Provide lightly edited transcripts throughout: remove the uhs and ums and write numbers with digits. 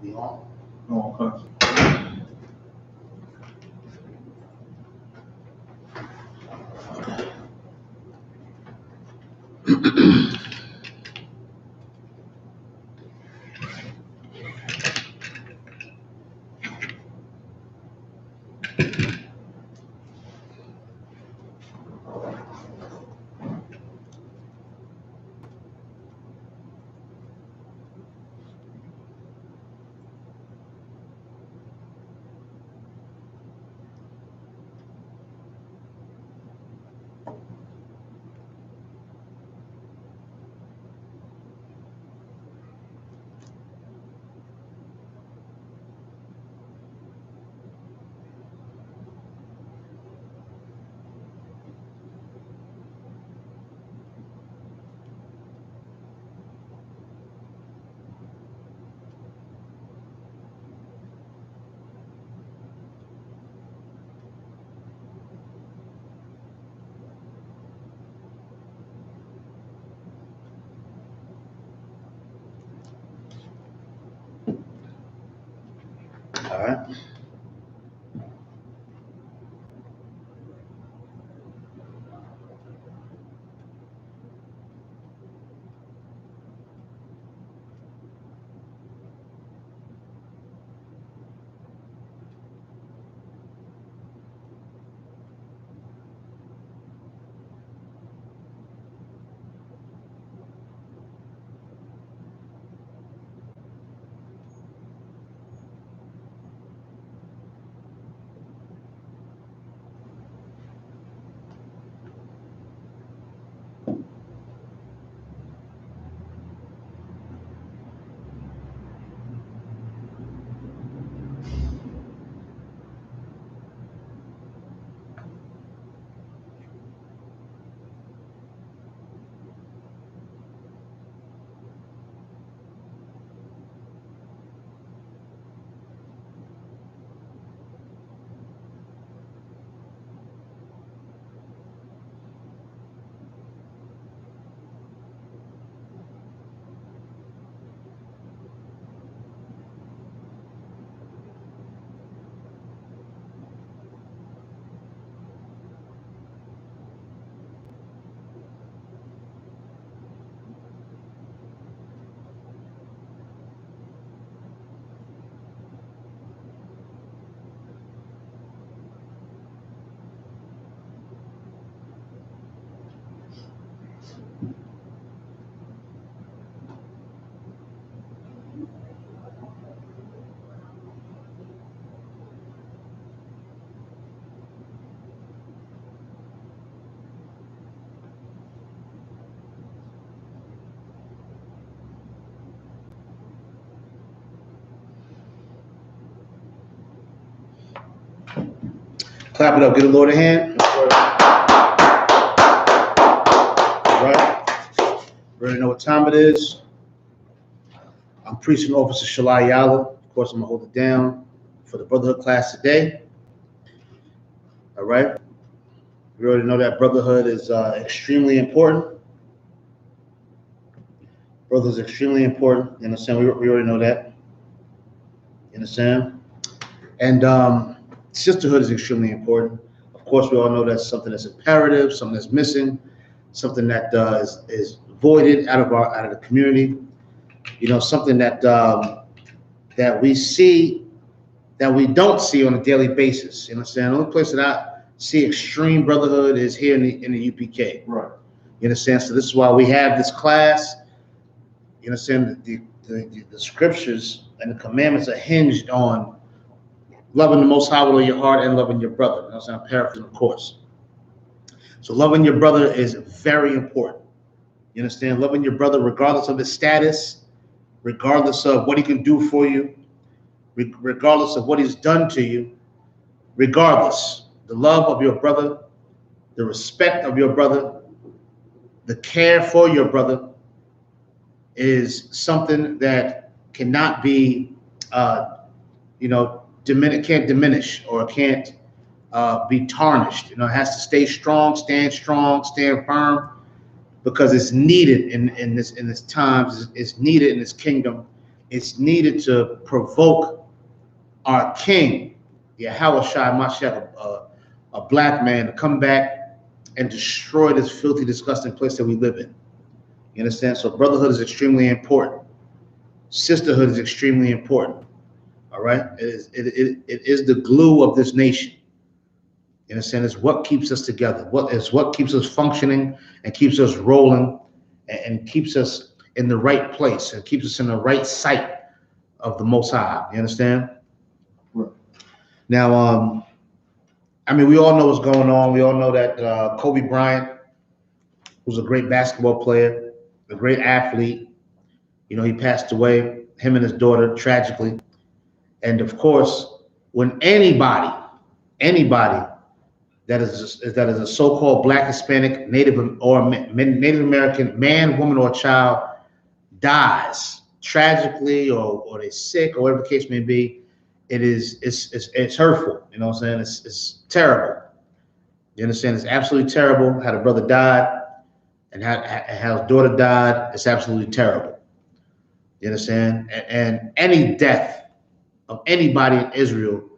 We on? No, okay. All right. Clap it up. Give the Lord a hand. All right. You already know what time it is. I'm preaching Officer SHALAM. Of course, I'm going to hold it down for the Brotherhood class today. All right. You already know that Brotherhood is extremely important. Brotherhood is extremely important. You understand? We already know that. You understand? And sisterhood is extremely important. Of course, we all know that's something that's imperative, something that's missing, something that is voided out of the community. You know, something that that we see that we don't see on a daily basis. You understand? The only place that I see extreme brotherhood is here in the UPK. Right. You understand? So this is why we have this class. You understand? The scriptures and the commandments are hinged on loving the Most High with all your heart and loving your brother. You know what I'm saying? I'm paraphrasing, of course. So loving your brother is very important. You understand? Loving your brother regardless of his status, regardless of what he can do for you, regardless of what he's done to you, regardless. The love of your brother, the respect of your brother, the care for your brother is something that cannot be, can't diminish or can't be tarnished. You know, it has to stay strong, stand firm, because it's needed in this times. It's needed in this kingdom. it's needed to provoke our king, YAHANNA, a black man, to come back and destroy this filthy, disgusting place that we live in. You understand? So brotherhood is extremely important. Sisterhood is extremely important. All right? It is the glue of this nation. You understand? It's what keeps us together. What keeps us functioning and keeps us rolling and keeps us in the right place and keeps us in the right sight of the Most High. You understand? Right. Now, I mean, we all know what's going on. We all know that Kobe Bryant, who's a great basketball player, a great athlete, you know, he passed away, him and his daughter, tragically. And of course, when anybody that is a so-called Black, Hispanic, Native American man, woman, or child dies tragically, or they're sick, or whatever the case may be, it's hurtful. You know what I'm saying? It's terrible. You understand? It's absolutely terrible how the brother died and how his daughter died. It's absolutely terrible. You understand? And any death of anybody in Israel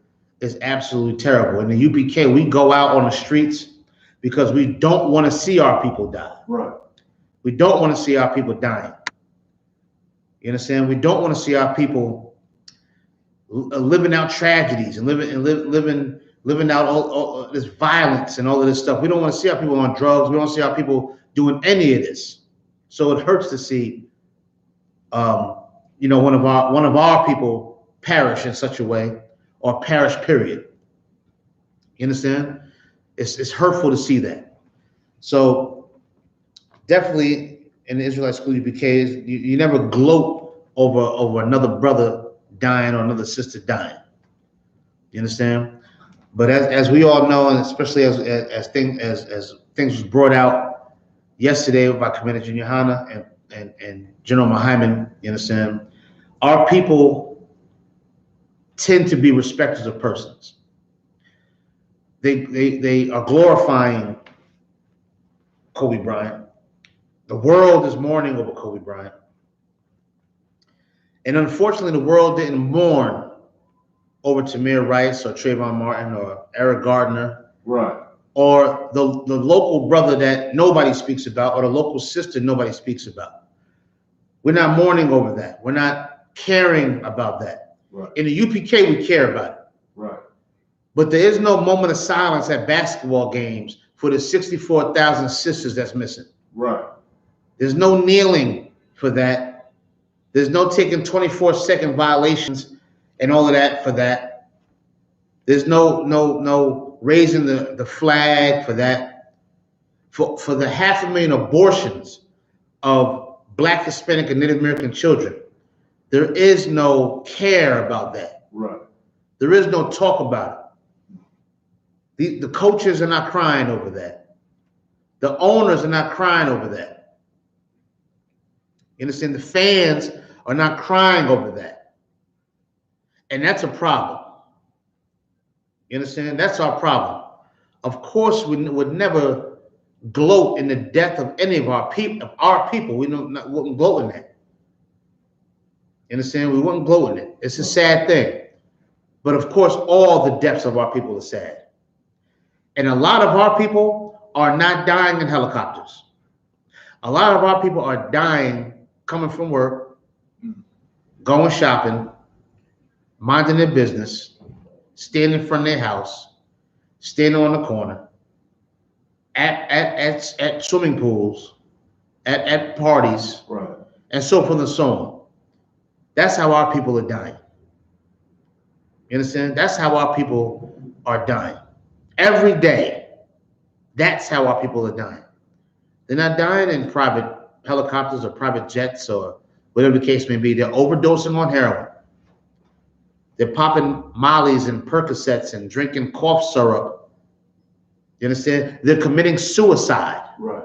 is absolutely terrible. In the UPK, we go out on the streets because we don't want to see our people die. Right. We don't want to see our people dying. You understand? We don't want to see our people living out tragedies and living out all this violence and all of this stuff. We don't want to see our people on drugs. We don't see our people doing any of this. So it hurts to see, you know, one of our people perish in such a way, or perish, period. You understand? It's hurtful to see that. So definitely in the Israelite school UPKs, you never gloat over another brother dying or another sister dying. You understand? But as we all know, and especially as things was brought out yesterday by Commander Junior YAHANNA and General Muhammad, you understand, our people tend to be respecters of persons. They are glorifying Kobe Bryant. The world is mourning over Kobe Bryant. And unfortunately, the world didn't mourn over Tamir Rice or Trayvon Martin or Eric Gardner. Right. Or the local brother that nobody speaks about, or the local sister nobody speaks about. We're not mourning over that. We're not caring about that. Right. In the UPK, we care about it. Right. But there is no moment of silence at basketball games for the 64,000 sisters that's missing. Right. There's no kneeling for that. There's no taking 24-second violations and all of that for that. There's no raising the flag for that. For the 500,000 abortions of Black, Hispanic, and Native American children, there is no care about that. Right. There is no talk about it. The coaches are not crying over that. The owners are not crying over that. You understand? The fans are not crying over that. And that's a problem. You understand? That's our problem. Of course, we would never gloat in the death of any of our people. We wouldn't gloat in that. You understand? We wouldn't gloat in it. It's a sad thing. But of course, all the deaths of our people are sad. And a lot of our people are not dying in helicopters. A lot of our people are dying coming from work, going shopping, minding their business, standing in front of their house, standing on the corner, at swimming pools, at parties, right, and so forth and so on. That's how our people are dying. You understand? That's how our people are dying. Every day, that's how our people are dying. They're not dying in private helicopters or private jets or whatever the case may be. They're overdosing on heroin. They're popping Mollies and Percocets and drinking cough syrup. You understand? They're committing suicide. right,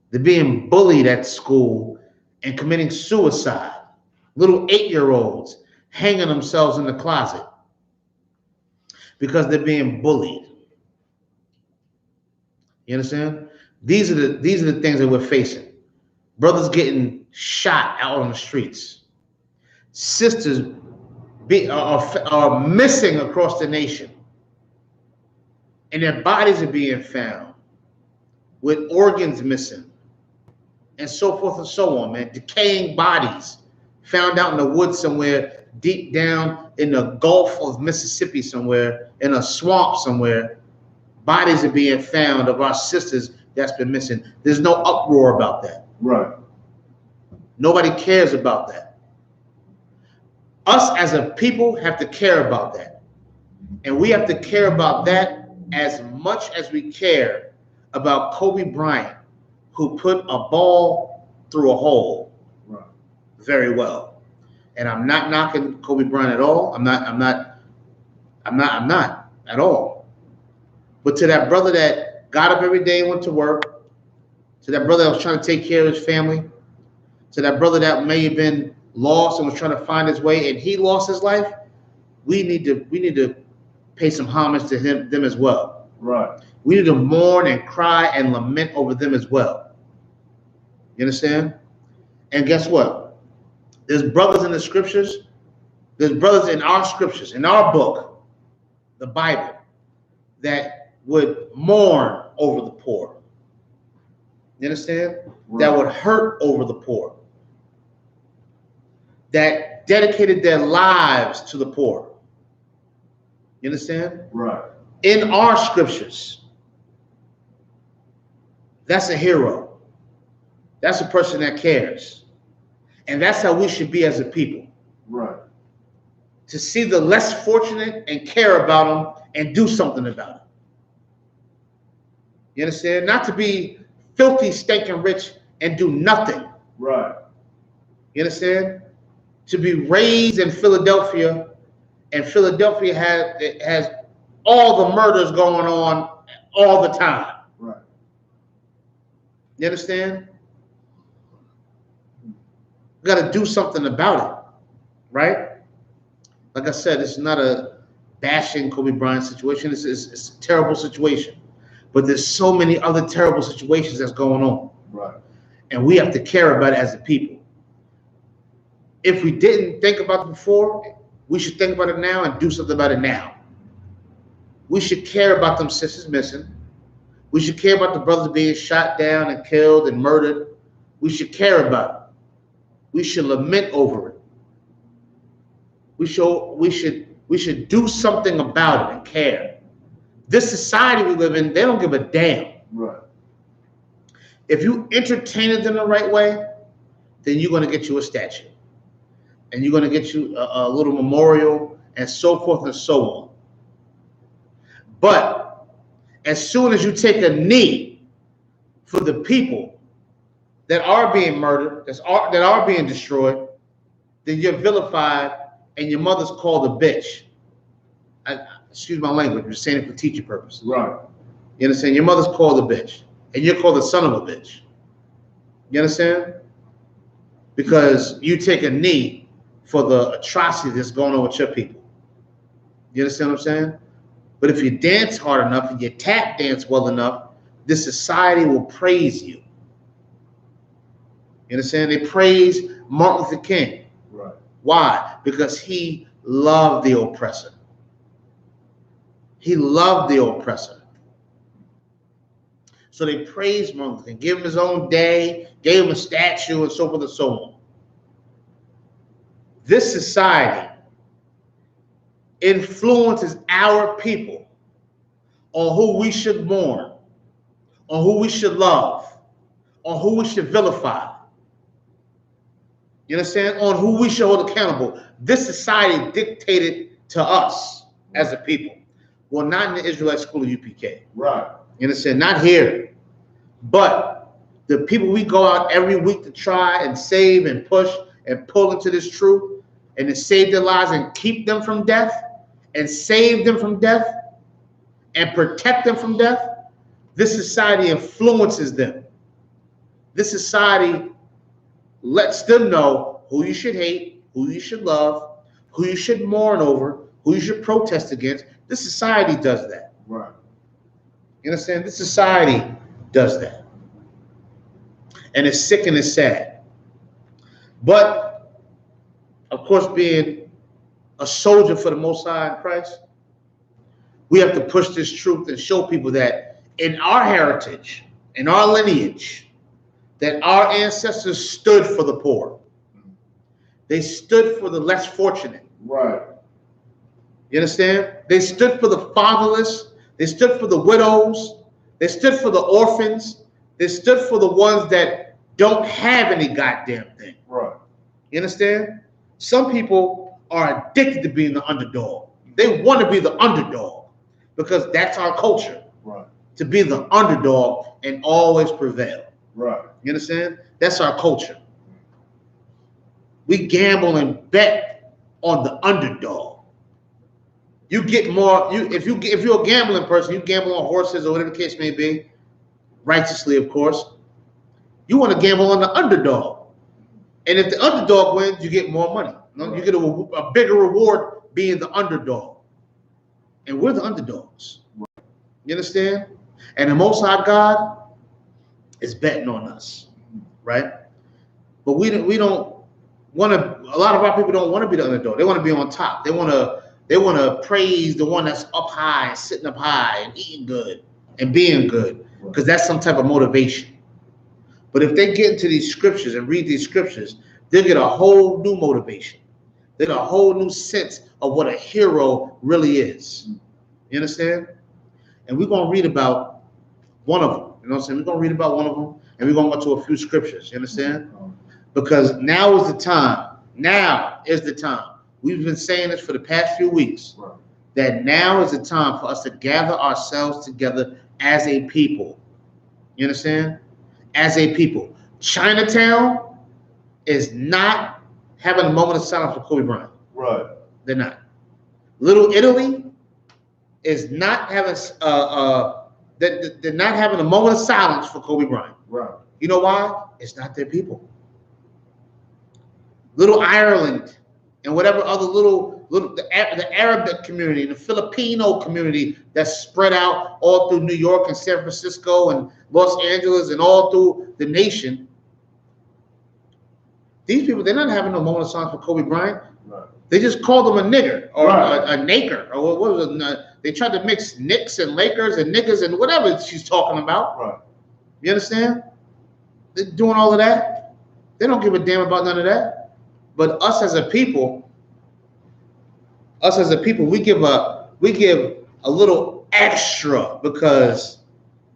They're being bullied at school and committing suicide. Little 8-year-olds hanging themselves in the closet because they're being bullied. You understand? These are the things that we're facing. Brothers getting shot out on the streets. sisters are missing across the nation, and their bodies are being found with organs missing, and so forth and so on, man. Decaying bodies found out in the woods somewhere, deep down in the Gulf of Mississippi somewhere, in a swamp somewhere. Bodies are being found of our sisters that's been missing. There's no uproar about that. Right. Nobody cares about that. Us as a people have to care about that. And we have to care about that as much as we care about Kobe Bryant, who put a ball through a hole. Right. Very well. And I'm not knocking Kobe Bryant at all. I'm not at all. But to that brother that got up every day and went to work, to that brother that was trying to take care of his family, to that brother that may have been lost and was trying to find his way and he lost his life, we need to pay some homage to them as well. Right. We need to mourn and cry and lament over them as well. You understand? And guess what? There's brothers in the scriptures. There's brothers in our scriptures, in our book, the Bible, that would mourn over the poor. You understand? Right. That would hurt over the poor. That dedicated their lives to the poor. You understand? Right. In our scriptures, that's a hero. That's a person that cares. And that's how we should be as a people. Right. To see the less fortunate and care about them and do something about it. You understand? Not to be filthy, stinking rich and do nothing. Right. You understand? To be raised in Philadelphia, and Philadelphia has all the murders going on all the time. Right. You understand? We got to do something about it, right? Like I said, it's not a bashing Kobe Bryant situation. It's a terrible situation. But there's so many other terrible situations that's going on. Right. And we have to care about it as a people. If we didn't think about it before, we should think about it now and do something about it now. We should care about them sisters missing. We should care about the brothers being shot down and killed and murdered. We should care about it. We should lament over it. We should do something about it and care. This society we live in, they don't give a damn. Right. If you entertain it in the right way, then you're going to get you a statue. And you're going to get you a little memorial and so forth and so on. But as soon as you take a knee for the people that are being murdered, that are being destroyed, then you're vilified and your mother's called a bitch. Excuse my language, I'm just saying it for teaching purposes. Right. You understand? Your mother's called a bitch, and you're called the son of a bitch. You understand? Because you take a knee for the atrocity that's going on with your people. You understand what I'm saying? But if you dance hard enough and you tap dance well enough, this society will praise you. You understand? They praise Martin Luther King. Right. Why? Because he loved the oppressor. He loved the oppressor. So they praised Martin Luther King, gave him his own day, gave him a statue, and so forth and so on. This society influences our people on who we should mourn, on who we should love, on who we should vilify. You understand? On who we should hold accountable. This society dictated to us as a people. Well, not in the Israelite school of UPK. Right. You understand? Not here. But the people we go out every week to try and save and push and pull into this truth and to save their lives and keep them from death and save them from death and protect them from death, this society influences them. This society lets them know who you should hate, who you should love, who you should mourn over, who you should protest against. This society does that. Right. You understand? This society does that. And it's sick and it's sad. But of course, being a soldier for the Most High in Christ, we have to push this truth and show people that in our heritage, in our lineage, that our ancestors stood for the poor. They stood for the less fortunate. Right. You understand? They stood for the fatherless. They stood for the widows. They stood for the orphans. They stood for the ones that don't have any goddamn thing. Right. You understand? Some people are addicted to being the underdog. They want to be the underdog because that's our culture. Right. To be the underdog and always prevail. Right. You understand? That's our culture. We gamble and bet on the underdog. You get more. If you're a gambling person, you gamble on horses or whatever the case may be, righteously, of course. You want to gamble on the underdog, and if the underdog wins, you get more money. You get a bigger reward being the underdog, and we're the underdogs. You understand? And the Most High God is betting on us, right? But we don't want to. A lot of our people don't want to be the underdog. They want to be on top. They want to praise the one that's up high and sitting up high and eating good and being good, because that's some type of motivation. But if they get into these scriptures and read these scriptures, they'll get a whole new motivation. They get a whole new sense of what a hero really is. You understand? And we're going to read about one of them. You know what I'm saying? We're going to read about one of them, and we're going to go to a few scriptures. You understand? Because now is the time. Now is the time. We've been saying this for the past few weeks. Right. That now is the time for us to gather ourselves together as a people. You understand? As a people. Chinatown is not having a moment of silence for Kobe Bryant. Right. They're not. Little Italy is not having they're not having a moment of silence for Kobe Bryant. Right. You know why? It's not their people. Little Ireland and whatever other the Arabic community, the Filipino community that's spread out all through New York and San Francisco and Los Angeles and all through the nation. These people, they're not having no moment of silence for Kobe Bryant. Right. They just called him a nigger or right. a naker or what was it? They tried to mix Knicks and Lakers and niggas and whatever she's talking about. Right. You understand? They're doing all of that. They don't give a damn about none of that. But us as a people, we give a little extra because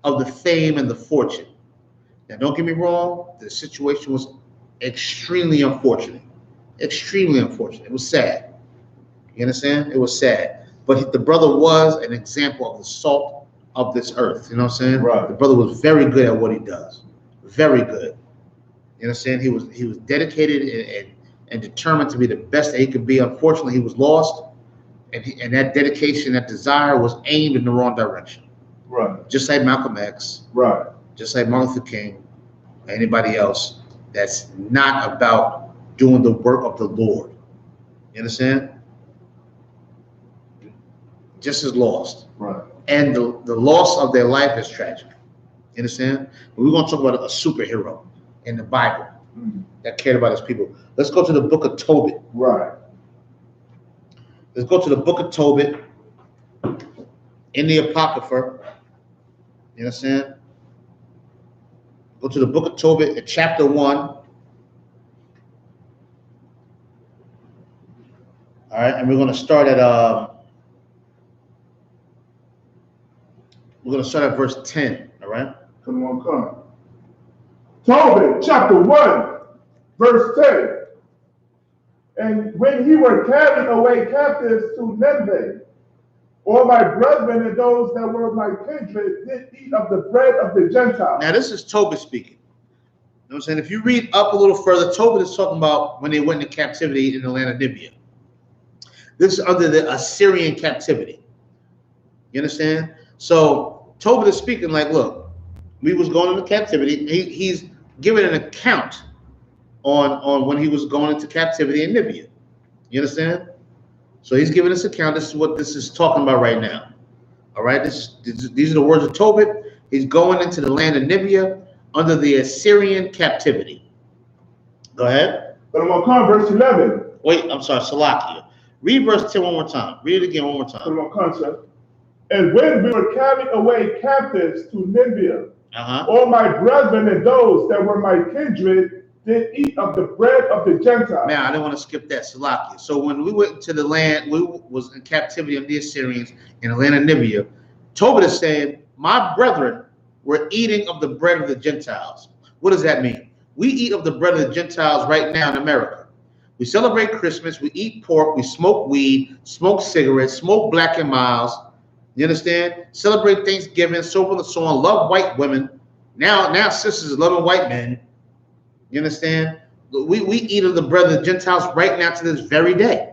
of the fame and the fortune. Now, don't get me wrong. The situation was extremely unfortunate. Extremely unfortunate. It was sad. You understand? It was sad. But the brother was an example of the salt of this earth. You know what I'm saying? Right. The brother was very good at what he does. Very good. You understand? He was dedicated and determined to be the best that he could be. Unfortunately, he was lost. And that dedication, that desire was aimed in the wrong direction. Right. Just like Malcolm X. Right. Just like Martin Luther King. Or anybody else that's not about doing the work of the Lord. You understand? Just as lost. Right. And the loss of their life is tragic. You understand? But we're going to talk about a superhero in the Bible that cared about his people. Let's go to the book of Tobit. Right. Let's go to the book of Tobit in the Apocrypha. You understand? Go to the book of Tobit, chapter 1. All right, and we're going to start at verse 10. All right. Come on. Tobit, chapter 1, verse 10. And when he were carried away captives to Nineveh, all my brethren and those that were my kindred did eat of the bread of the Gentiles. Now this is Tobit speaking. You know what I'm saying? If you read up a little further, Tobit is talking about when they went into captivity in the land of Libya. This is under the Assyrian captivity. You understand? So Tobit is speaking like, look, we was going into captivity. He's giving an account on when he was going into captivity in Libya. You understand? So he's giving us account. This is what this is talking about right now. All right? These are the words of Tobit. He's going into the land of Libya under the Assyrian captivity. Go ahead. But I'm going to come, verse 11. Wait, I'm sorry, Salakia. Read verse 10 one more time. Read it again one more Put time. it on concept. And when we were carried away captives to Nineveh, all my brethren and those that were my kindred did eat of the bread of the Gentiles. Now, I didn't want to skip that, Salakia. So when we went to the land, we was in captivity of the Assyrians in the land of Nineveh. Tobit is saying, my brethren were eating of the bread of the Gentiles. What does that mean? We eat of the bread of the Gentiles right now in America. We celebrate Christmas, we eat pork, we smoke weed, smoke cigarettes, smoke Black and Miles. You understand? Celebrate Thanksgiving, so forth and so on. Love white women. Now sisters are loving white men. You understand? We eat of the bread of the Gentiles right now to this very day.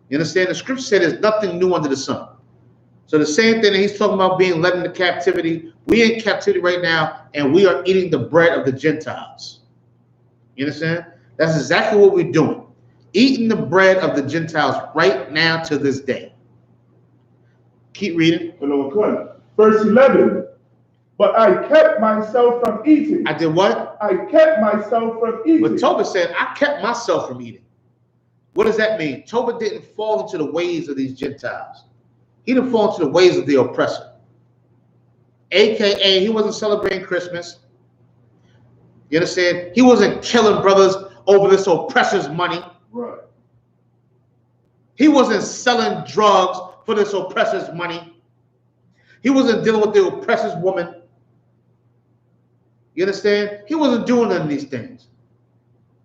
You understand? The scripture said there's nothing new under the sun. So the same thing that he's talking about being led into captivity, we in captivity right now, and we are eating the bread of the Gentiles. You understand? That's exactly what we're doing. Eating the bread of the Gentiles right now to this day. Keep reading. Verse 11. But I kept myself from eating. I did what? I kept myself from eating. But Tobit said, I kept myself from eating. What does that mean? Tobit didn't fall into the ways of these Gentiles. He didn't fall into the ways of the oppressor. AKA, he wasn't celebrating Christmas. You understand? He wasn't killing brothers over this oppressor's money. Right. He wasn't selling drugs for this oppressor's money. He wasn't dealing with the oppressor's woman. You understand? He wasn't doing none of these things.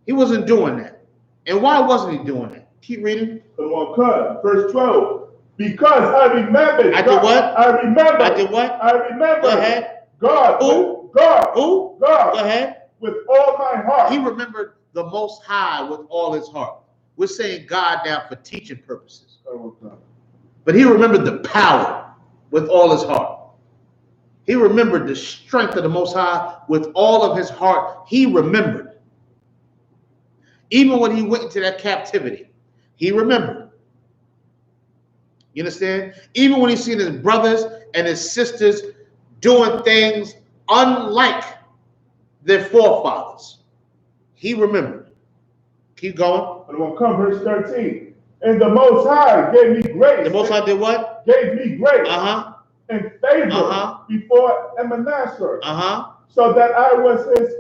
He wasn't doing that. And why wasn't he doing that? Keep reading. Verse 12. Because I remembered. I did what? I remember. I did what? I remember. Go ahead. God. Who? God. Who? God. Go ahead. With all my heart. He remembered the Most High with all his heart. We're saying God now for teaching purposes. But he remembered the power with all his heart. He remembered the strength of the Most High with all of his heart. He remembered. Even when he went into that captivity, he remembered. You understand? Even when he seen his brothers and his sisters doing things unlike their forefathers, he remembered. Keep going. And we'll come verse 13. And the Most High gave me grace. The Most High did what? Gave me grace. And favor before Manasseh. So that I was his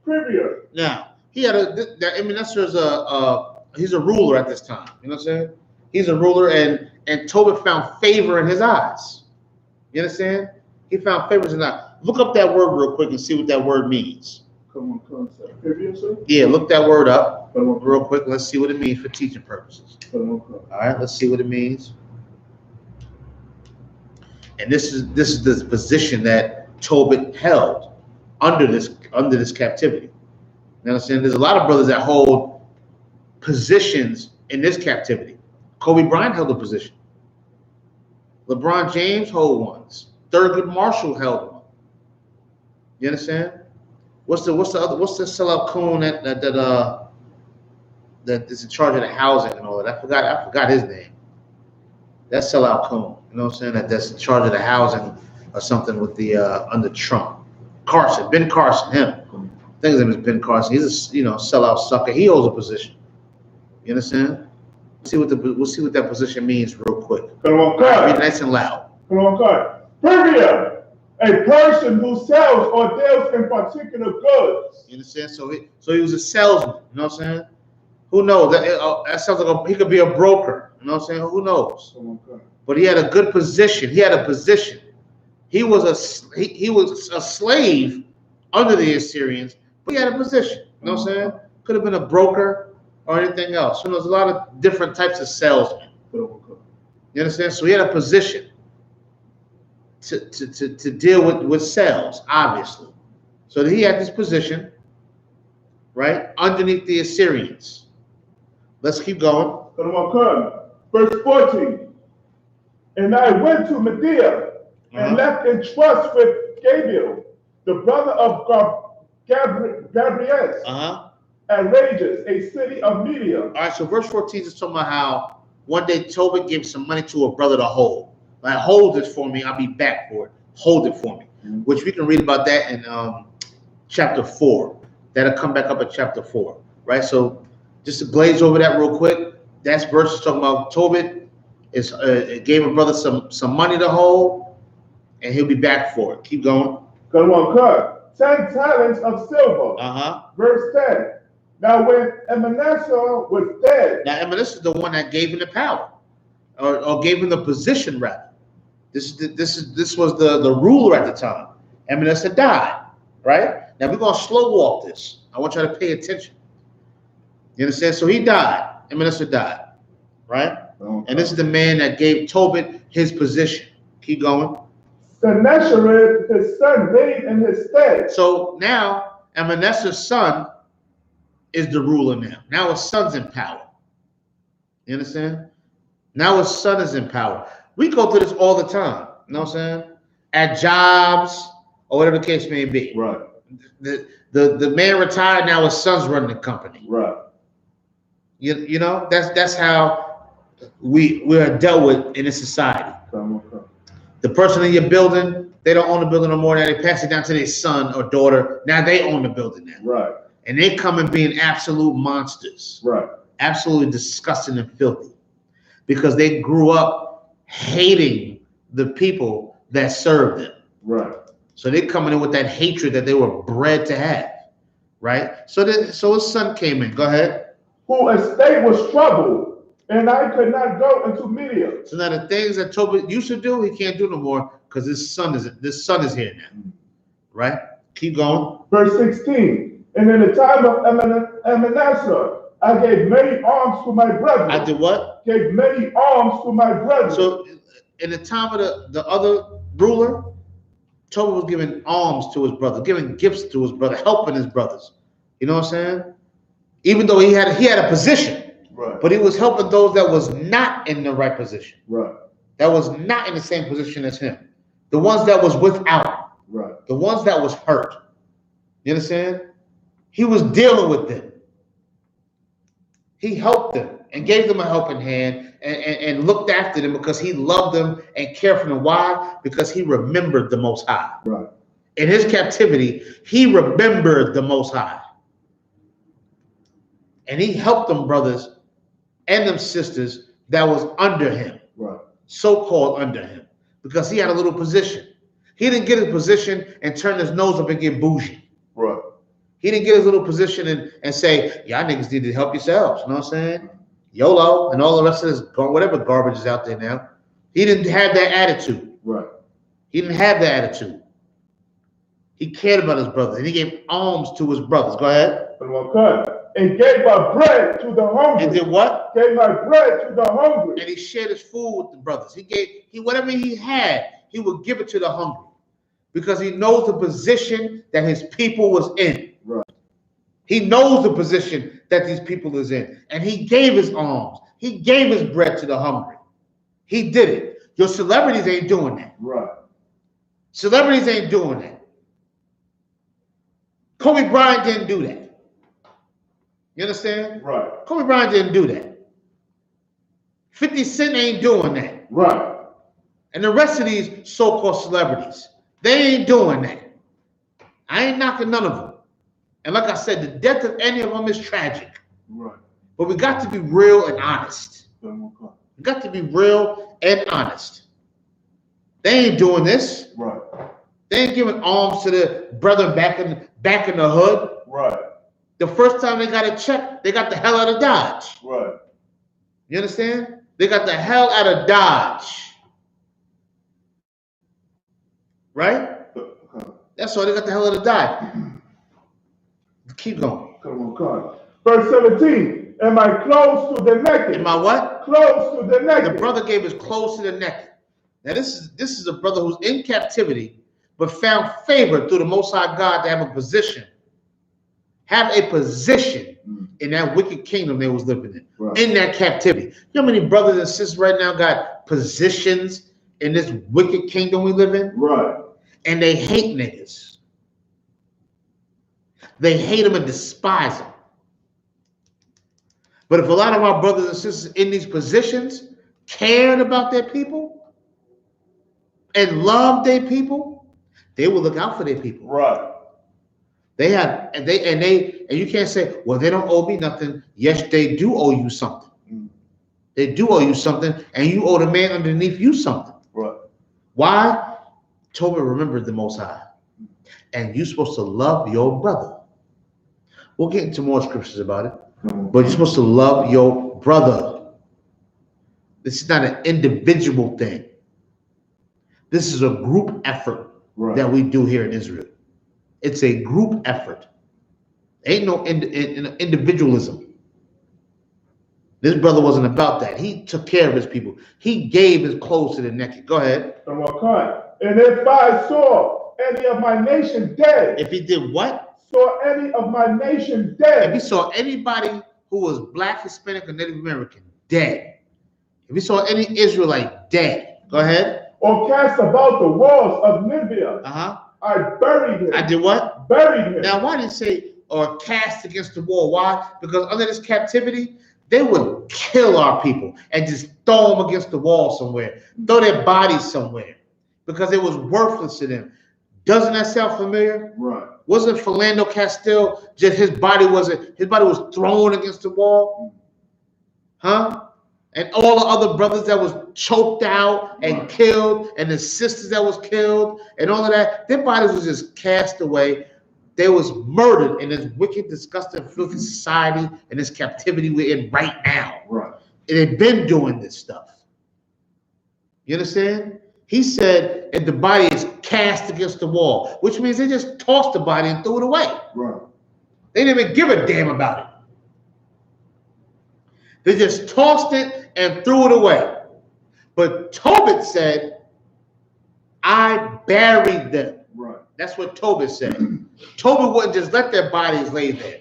privy. Now, he had that Manasseh is he's a ruler at this time. You know what I'm saying? He's a ruler, and Tobit found favor in his eyes. You understand? He found favor in his eyes. Look up that word real quick and see what that word means. Yeah, look that word up real quick. Let's see what it means for teaching purposes. All right, let's see what it means. And this is the position that Tobit held under this captivity. You understand? There's a lot of brothers that hold positions in this captivity. Kobe Bryant held a position. LeBron James held ones. Thurgood Marshall held one. You understand? What's the sellout coon that is in charge of the housing and all that? I forgot his name. That sellout coon. You know what I'm saying? That's in charge of the housing or something with the under Trump. Carson, Ben Carson, him. I think his name is Ben Carson. He's a sellout sucker. He holds a position. You understand? We'll see what that position means real quick. Read nice and loud. Privia, a person who sells or deals in particular goods. You understand? So he was a salesman. You know what I'm saying? Who knows? That sounds like he could be a broker. You know what I'm saying? Who knows? But he had a good position. He had a position. He was a slave under the Assyrians, but he had a position. You know what I'm saying? Could have been a broker or anything else. There's a lot of different types of salesmen. You understand? So he had a position to deal with sales, obviously. So he had this position, right, underneath the Assyrians. Let's keep going. Verse 14. And I went to Medea and left in trust with Gabriel, the brother of Gabriel. At Rages, a city of Media. All right, so verse 14 is talking about how one day Tobit gave some money to a brother to hold. Like, hold this for me, I'll be back for it. Hold it for me. Which we can read about that in chapter 4. That'll come back up at chapter 4, right? So just to glaze over that real quick, That's verse talking about Tobit is gave a brother some money to hold, and he'll be back for it. Keep going. Come on, cut. 10 talents of silver. Verse 10. Now when Manasseh was dead. Now Manasseh is the one that gave him the power, or gave him the position rather. This was the ruler at the time. Manasseh died, right? Now we're gonna slow walk this. I want you to pay attention. You understand? So he died. Manasseh died, right? Okay. And this is the man that gave Tobit his position. Keep going. Sennacherib, his son, reigned in his stead. So now Manasseh's son is the ruler now. Now his son's in power. You understand? Now his son is in power. We go through this all the time. You know what I'm saying? At jobs or whatever the case may be. Right. The man retired, now his son's running the company. Right. You know, that's how we are dealt with in this society. The person in your building, they don't own the building no more. Now they pass it down to their son or daughter. Now they own the building now. Right. And they come and being absolute monsters. Right. Absolutely disgusting and filthy. Because they grew up hating the people that served them. Right. So they coming in with that hatred that they were bred to have. Right? So his son came in. Go ahead. Who estate was troubled, and I could not go into Media. So now the things that Tobit used to do, he can't do no more because this son is here now. Right? Keep going. Verse 16. And in the time of Manasseh, I gave many alms to my brethren. I did what? Gave many alms to my brethren. So in the time of the other ruler, Tobit was giving alms to his brother, giving gifts to his brother, helping his brothers. You know what I'm saying? Even though he had a position, right, but he was helping those that was not in the right position, right, that was not in the same position as him, the ones that was without, right, the ones that was hurt. You understand? He was dealing with them. He helped them and gave them a helping hand and looked after them because he loved them and cared for them. Why? Because he remembered the Most High. Right. In his captivity, he remembered the Most High. And he helped them brothers and them sisters that was under him, right, so-called under him, because he had a little position. He didn't get his position and turn his nose up and get bougie. Right. He didn't get his little position and say, y'all niggas need to help yourselves. You know what I'm saying? YOLO and all the rest of this, whatever garbage is out there now. He didn't have that attitude. Right. He didn't have that attitude. He cared about his brothers, and he gave alms to his brothers. Go ahead. Okay. And gave my bread to the hungry. And did what? Gave my bread to the hungry. And he shared his food with the brothers. He whatever he had, he would give it to the hungry. Because he knows the position that his people was in. Right. He knows the position that these people is in. And he gave his alms. He gave his bread to the hungry. He did it. Your celebrities ain't doing that. Right. Celebrities ain't doing that. Kobe Bryant didn't do that. You understand? Right. Kobe Bryant didn't do that. 50 Cent ain't doing that. Right. And the rest of these so-called celebrities, they ain't doing that. I ain't knocking none of them. And like I said, the death of any of them is tragic. Right. But we got to be real and honest. Okay. We got to be real and honest. They ain't doing this. Right. They ain't giving alms to the brethren back in the hood. Right. The first time they got a check, they got the hell out of Dodge. Right. You understand? They got the hell out of Dodge. Right? That's why they got the hell out of Dodge. Keep going. Come on. Verse 17. Am I close to the naked? Am I what? Close to the naked. The brother gave his clothes to the naked. Now this is a brother who's in captivity, but found favor through the Most High God to have a position. Have a position in that wicked kingdom they was living in. Right. In that captivity. You know how many brothers and sisters right now got positions in this wicked kingdom we live in? Right. And they hate niggas. They hate them and despise them. But if a lot of our brothers and sisters in these positions cared about their people and loved their people, they will look out for their people. Right. And you can't say, well, they don't owe me nothing. Yes, they do owe you something. They do owe you something, and you owe the man underneath you something. Right. Why? Tobit remembered the Most High. And you're supposed to love your brother. We'll get into more scriptures about it. But you're supposed to love your brother. This is not an individual thing. This is a group effort that we do here in Israel. It's a group effort. Ain't no individualism. This brother wasn't about that. He took care of his people. He gave his clothes to the naked. Go ahead. And if I saw any of my nation dead. If he did what? Saw any of my nation dead. If he saw anybody who was black, Hispanic, or Native American dead. If he saw any Israelite dead. Go ahead. Or cast about the walls of Libya. I buried him. I did what? Buried him. Now, why did it say, or cast against the wall? Why? Because under this captivity, they would kill our people and just throw them against the wall somewhere, throw their bodies somewhere, because it was worthless to them. Doesn't that sound familiar? Right. Wasn't Philando Castile just his body was thrown against the wall? Huh? And all the other brothers that was choked out and killed, and the sisters that was killed, and all of that, their bodies was just cast away. They was murdered in this wicked, disgusting, filthy society and this captivity we're in right now. Right. And they've been doing this stuff. You understand? He said, if the body is cast against the wall, which means they just tossed the body and threw it away. Right. They didn't even give a damn about it. They just tossed it and threw it away. But Tobit said, I buried them. Right. That's what Tobit said. Tobit wouldn't just let their bodies lay there.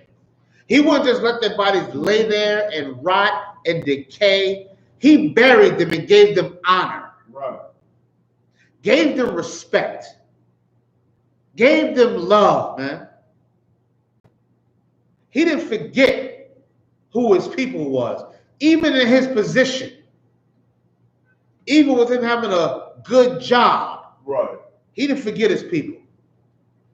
He wouldn't just let their bodies lay there and rot and decay. He buried them and gave them honor. Right. Gave them respect. Gave them love, man. He didn't forget who his people was. Even in his position. Even with him having a good job. Right. He didn't forget his people.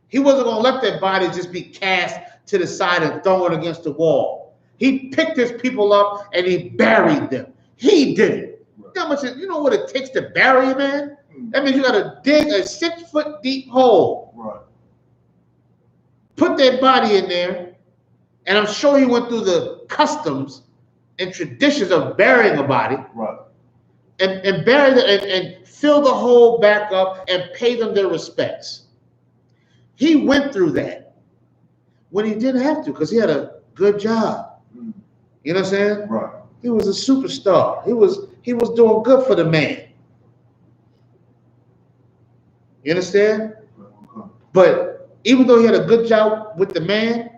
He wasn't going to let their bodies just be cast to the side and thrown against the wall. He picked his people up and he buried them. He did it. Right. You know what it takes to bury a man? That means you got to dig a 6-foot deep hole. Right. Put that body in there. And I'm sure he went through the customs and traditions of burying a body. Right. And bury them and fill the hole back up and pay them their respects. He went through that when he didn't have to, because he had a good job. You know what I'm saying? Right. He was a superstar. He was doing good for the man. You understand? But even though he had a good job with the man,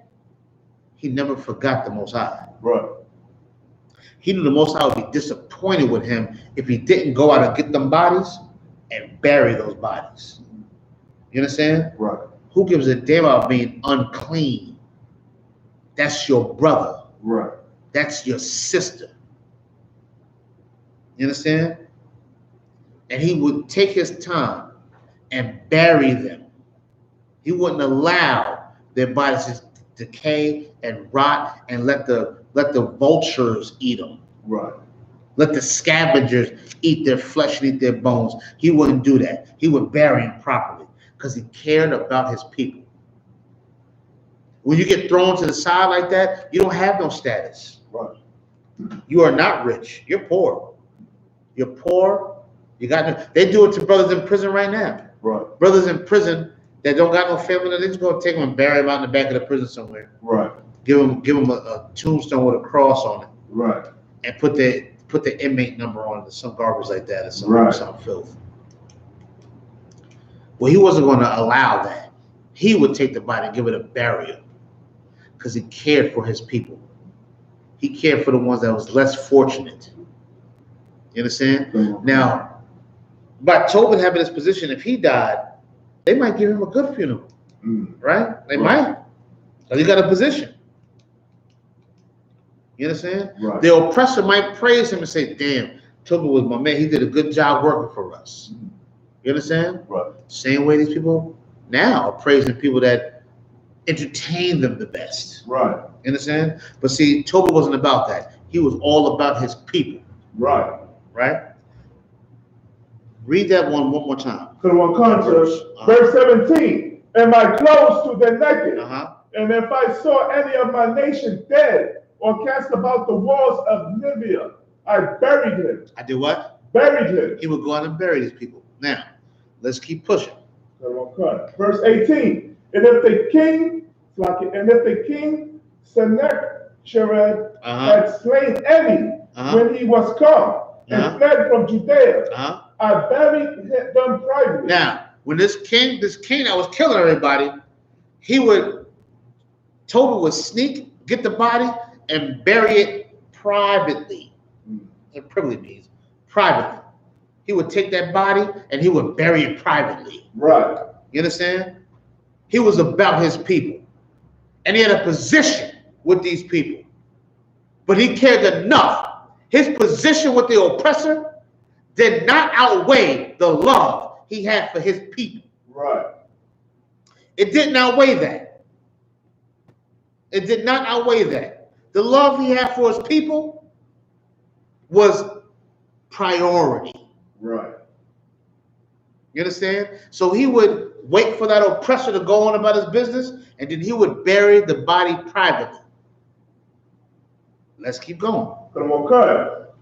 he never forgot the Most High. Right. He knew the Most High would be disappointed with him if he didn't go out and get them bodies and bury those bodies. You understand? Right. Who gives a damn about being unclean? That's your brother. Right. That's your sister. You understand? And he would take his time and bury them. He wouldn't allow their bodies to decay and rot and let the vultures eat them. Right. Let the scavengers eat their flesh and eat their bones. He wouldn't do that. He would bury them properly because he cared about his people. When you get thrown to the side like that, you don't have no status. Right. You are not rich. You're poor. You're poor. You got no, they do it to brothers in prison right now. Right. Brothers in prison that don't got no family, they just go take them and bury them out in the back of the prison somewhere. Right. Give them a tombstone with a cross on it. Right. And put the inmate number on it, some garbage like that, or some filth. Well, he wasn't going to allow that. He would take the body and give it a burial because he cared for his people. He cared for the ones that was less fortunate. You understand? Mm-hmm. Now, by Tobit having this position, if he died, they might give him a good funeral, right? They might, because he got a position. You understand? Right. The oppressor might praise him and say, damn, Tobit was my man. He did a good job working for us. You understand? Right. Same way these people now are praising people that entertain them the best. Right. You understand? But see, Tobit wasn't about that. He was all about his people. Right. Right? Read that one more time. Verse 17. And my clothes to the naked. And if I saw any of my nation dead or cast about the walls of Nineveh, I buried him. I did what? Buried him. He would go out and bury these people. Now, let's keep pushing. Verse 18. And if the king Sennacherib had slain any when he was come and fled from Judea, I buried them privately. Now, when this king that was killing everybody, Tobit would sneak, get the body, and bury it privately. It privately means privately. He would take that body and he would bury it privately. Right. You understand? He was about his people. And he had a position with these people. But he cared enough. His position with the oppressor did not outweigh the love he had for his people. Right. It didn't outweigh that. It did not outweigh that. The love he had for his people was priority. Right. You understand? So he would wait for that oppressor to go on about his business, and then he would bury the body privately. Let's keep going.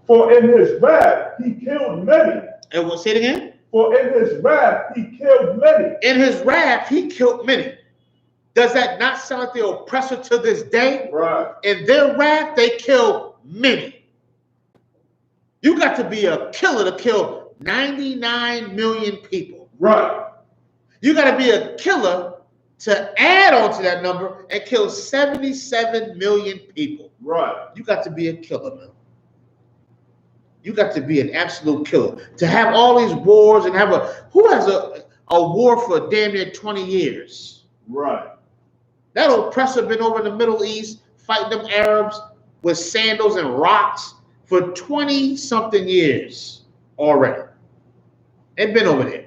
For in his wrath he killed many. And we'll say it again. For in his wrath he killed many. In his wrath he killed many. Does that not sound like the oppressor to this day? Right. In their wrath they kill many. You got to be a killer to kill 99 million people. Right. You got to be a killer to add on to that number and kill 77 million people. Right. You got to be a killer, man. You got to be an absolute killer. To have all these wars and have who has a war for damn near 20 years? Right. That oppressor been over in the Middle East fighting them Arabs with sandals and rocks for 20-something years already. They've been over there.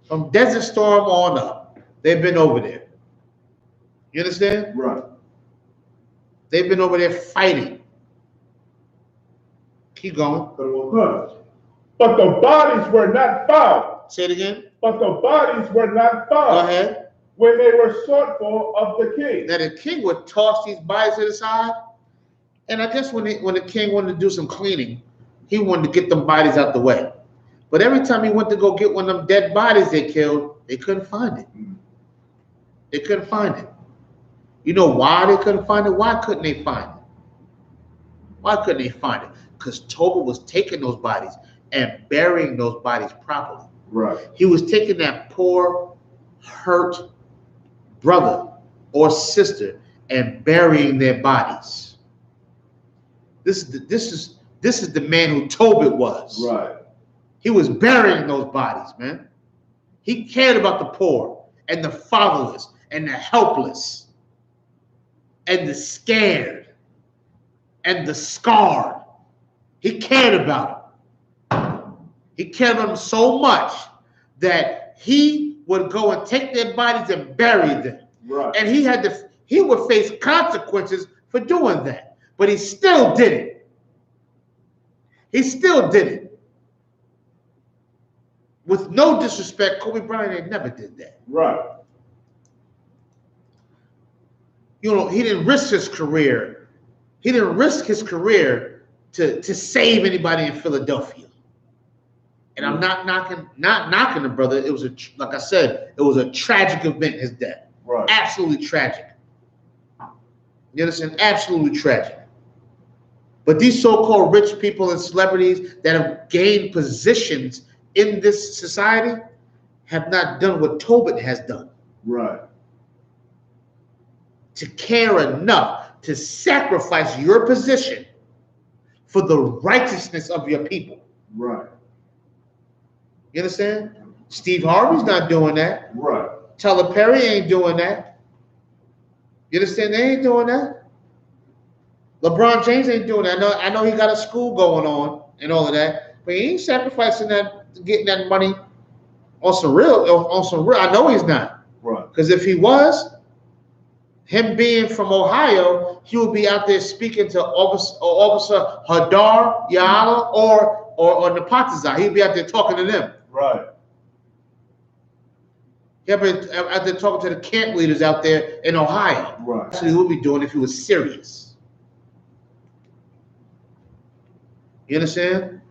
From Desert Storm on up, they've been over there. You understand? Right. They've been over there fighting. Keep going. But the bodies were not found. Say it again. But the bodies were not found. Go ahead. When they were sought for of the king. Now the king would toss these bodies to the side, and I guess when the king wanted to do some cleaning, he wanted to get them bodies out the way. But every time he went to go get one of them dead bodies they killed, they couldn't find it. They couldn't find it. You know why they couldn't find it? Why couldn't they find it? Why couldn't they find it? Because Tobit was taking those bodies and burying those bodies properly. Right. He was taking that poor, hurt brother or sister and burying their bodies. This is the man who Tobit was. Right. He was burying those bodies, man. He cared about the poor and the fatherless and the helpless and the scared and the scarred. He cared about them. He cared about them so much that he would go and take their bodies and bury them. Right. And he would face consequences for doing that. But he still did it. He still did it. With no disrespect, Kobe Bryant never did that. Right. You know, he didn't risk his career. He didn't risk his career to save anybody in Philadelphia. And I'm not knocking the brother. It was like I said, it was a tragic event, his death. Right. Absolutely tragic. You understand? Absolutely tragic. But these so-called rich people and celebrities that have gained positions in this society have not done what Tobit has done. Right. To care enough to sacrifice your position for the righteousness of your people. Right. You understand? Steve Harvey's not doing that. Right. Tyler Perry ain't doing that. You understand? They ain't doing that. LeBron James ain't doing that. I know he got a school going on and all of that, but he ain't sacrificing that, getting that money on some real. I know he's not. Right. Because if he was, Him being from Ohio, he would be out there speaking to Officer Hadar, YAHANNA, or Napatazah. He'd be out there talking to them. Right. He'd be out there talking to the camp leaders out there in Ohio. Right. That's what he would be doing if he was serious. You understand?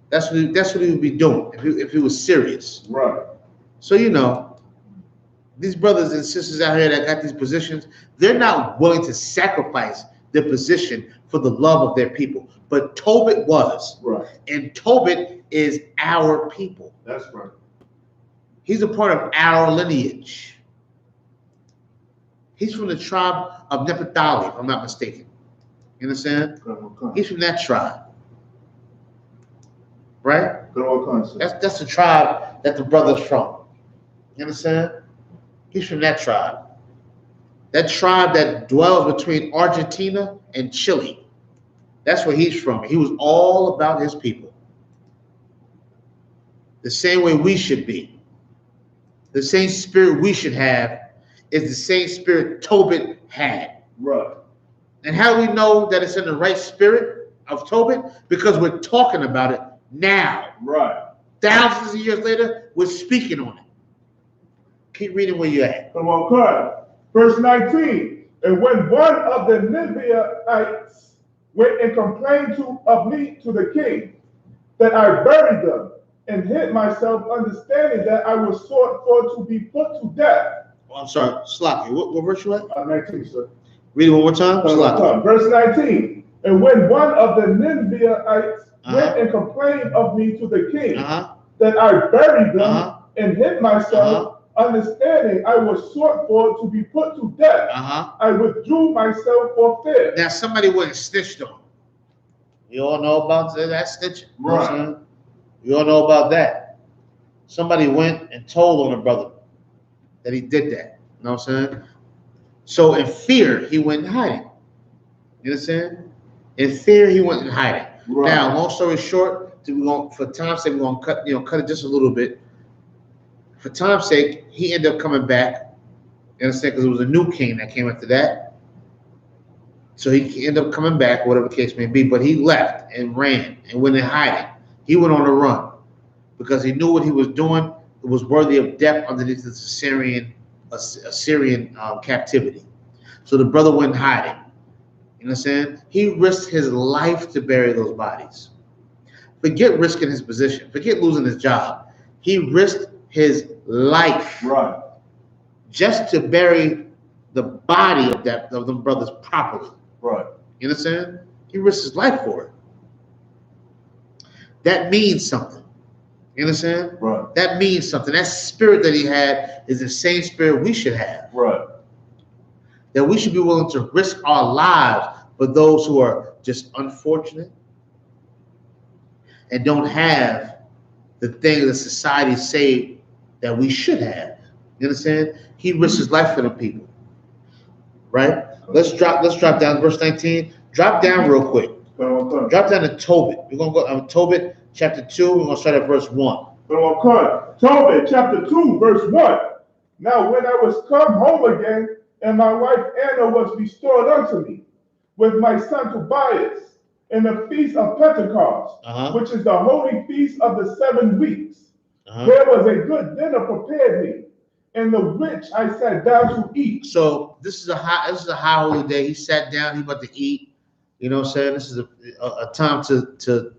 That's what he would be doing if he was serious. Right. So, you know, these brothers and sisters out here that got these positions, they're not willing to sacrifice their position for the love of their people. But Tobit was. Right. And Tobit is our people. That's right. He's a part of our lineage. He's from the tribe of Naphtali, if I'm not mistaken. You understand? He's from that tribe. Right? That's the tribe that the brother's from. You understand? He's from that tribe. That tribe that dwells between Argentina and Chile. That's where he's from. He was all about his people. The same way we should be. The same spirit we should have is the same spirit Tobit had. Right. And how do we know that it's in the right spirit of Tobit? Because we're talking about it now. Right. Thousands of years later, we're speaking on it. Keep reading where you're at. Come on, cut. Verse 19. And when one of the Ninevites went and complained of me to the king, that I buried them and hid myself, understanding that I was sought for to be put to death. Oh, I'm sorry, Sloppy. What verse you at? 19, sir. Read it one more time. Sloppy. Verse 19. And when one of the Ninevites went and complained of me to the king, that I buried them and hid myself, understanding I was sought for to be put to death, I withdrew myself for fear. Now somebody went and snitched on him. You all know about that snitching? Right. You all know about that. Somebody went and told on a brother that he did that. You know what I'm saying? So in fear, he went in hiding. You understand? In fear, he went in hiding. Right. Now, long story short, for time's sake, we're gonna cut it just a little bit. For time's sake, he ended up coming back. You understand? Because it was a new king that came after that. So he ended up coming back, whatever the case may be. But he left and ran and went in hiding. He went on a run because he knew what he was doing. It was worthy of death underneath the Assyrian captivity. So the brother went in hiding. You understand? He risked his life to bury those bodies. Forget risking his position. Forget losing his job. He risked his life, right, just to bury the body of them brothers properly. Right. You understand? He risked his life for it. That means something. You understand? Right. That means something. That spirit that he had is the same spirit we should have. Right. That we should be willing to risk our lives for those who are just unfortunate and don't have the things that society say that we should have. You understand? He risked his life for the people. Right? Let's drop down to verse 19. Drop down real quick. Drop down to Tobit. We're gonna go Tobit chapter 2. We're gonna start at verse 1. Tobit chapter 2, verse 1. Now when I was come home again, and my wife Anna was restored unto me, with my son Tobias, in the feast of Pentecost, which is the holy feast of the 7 weeks. There was a good dinner prepared me, in the which I sat down to eat. So this is a high holy day. He sat down. He about to eat. You know what I'm saying? This is a time to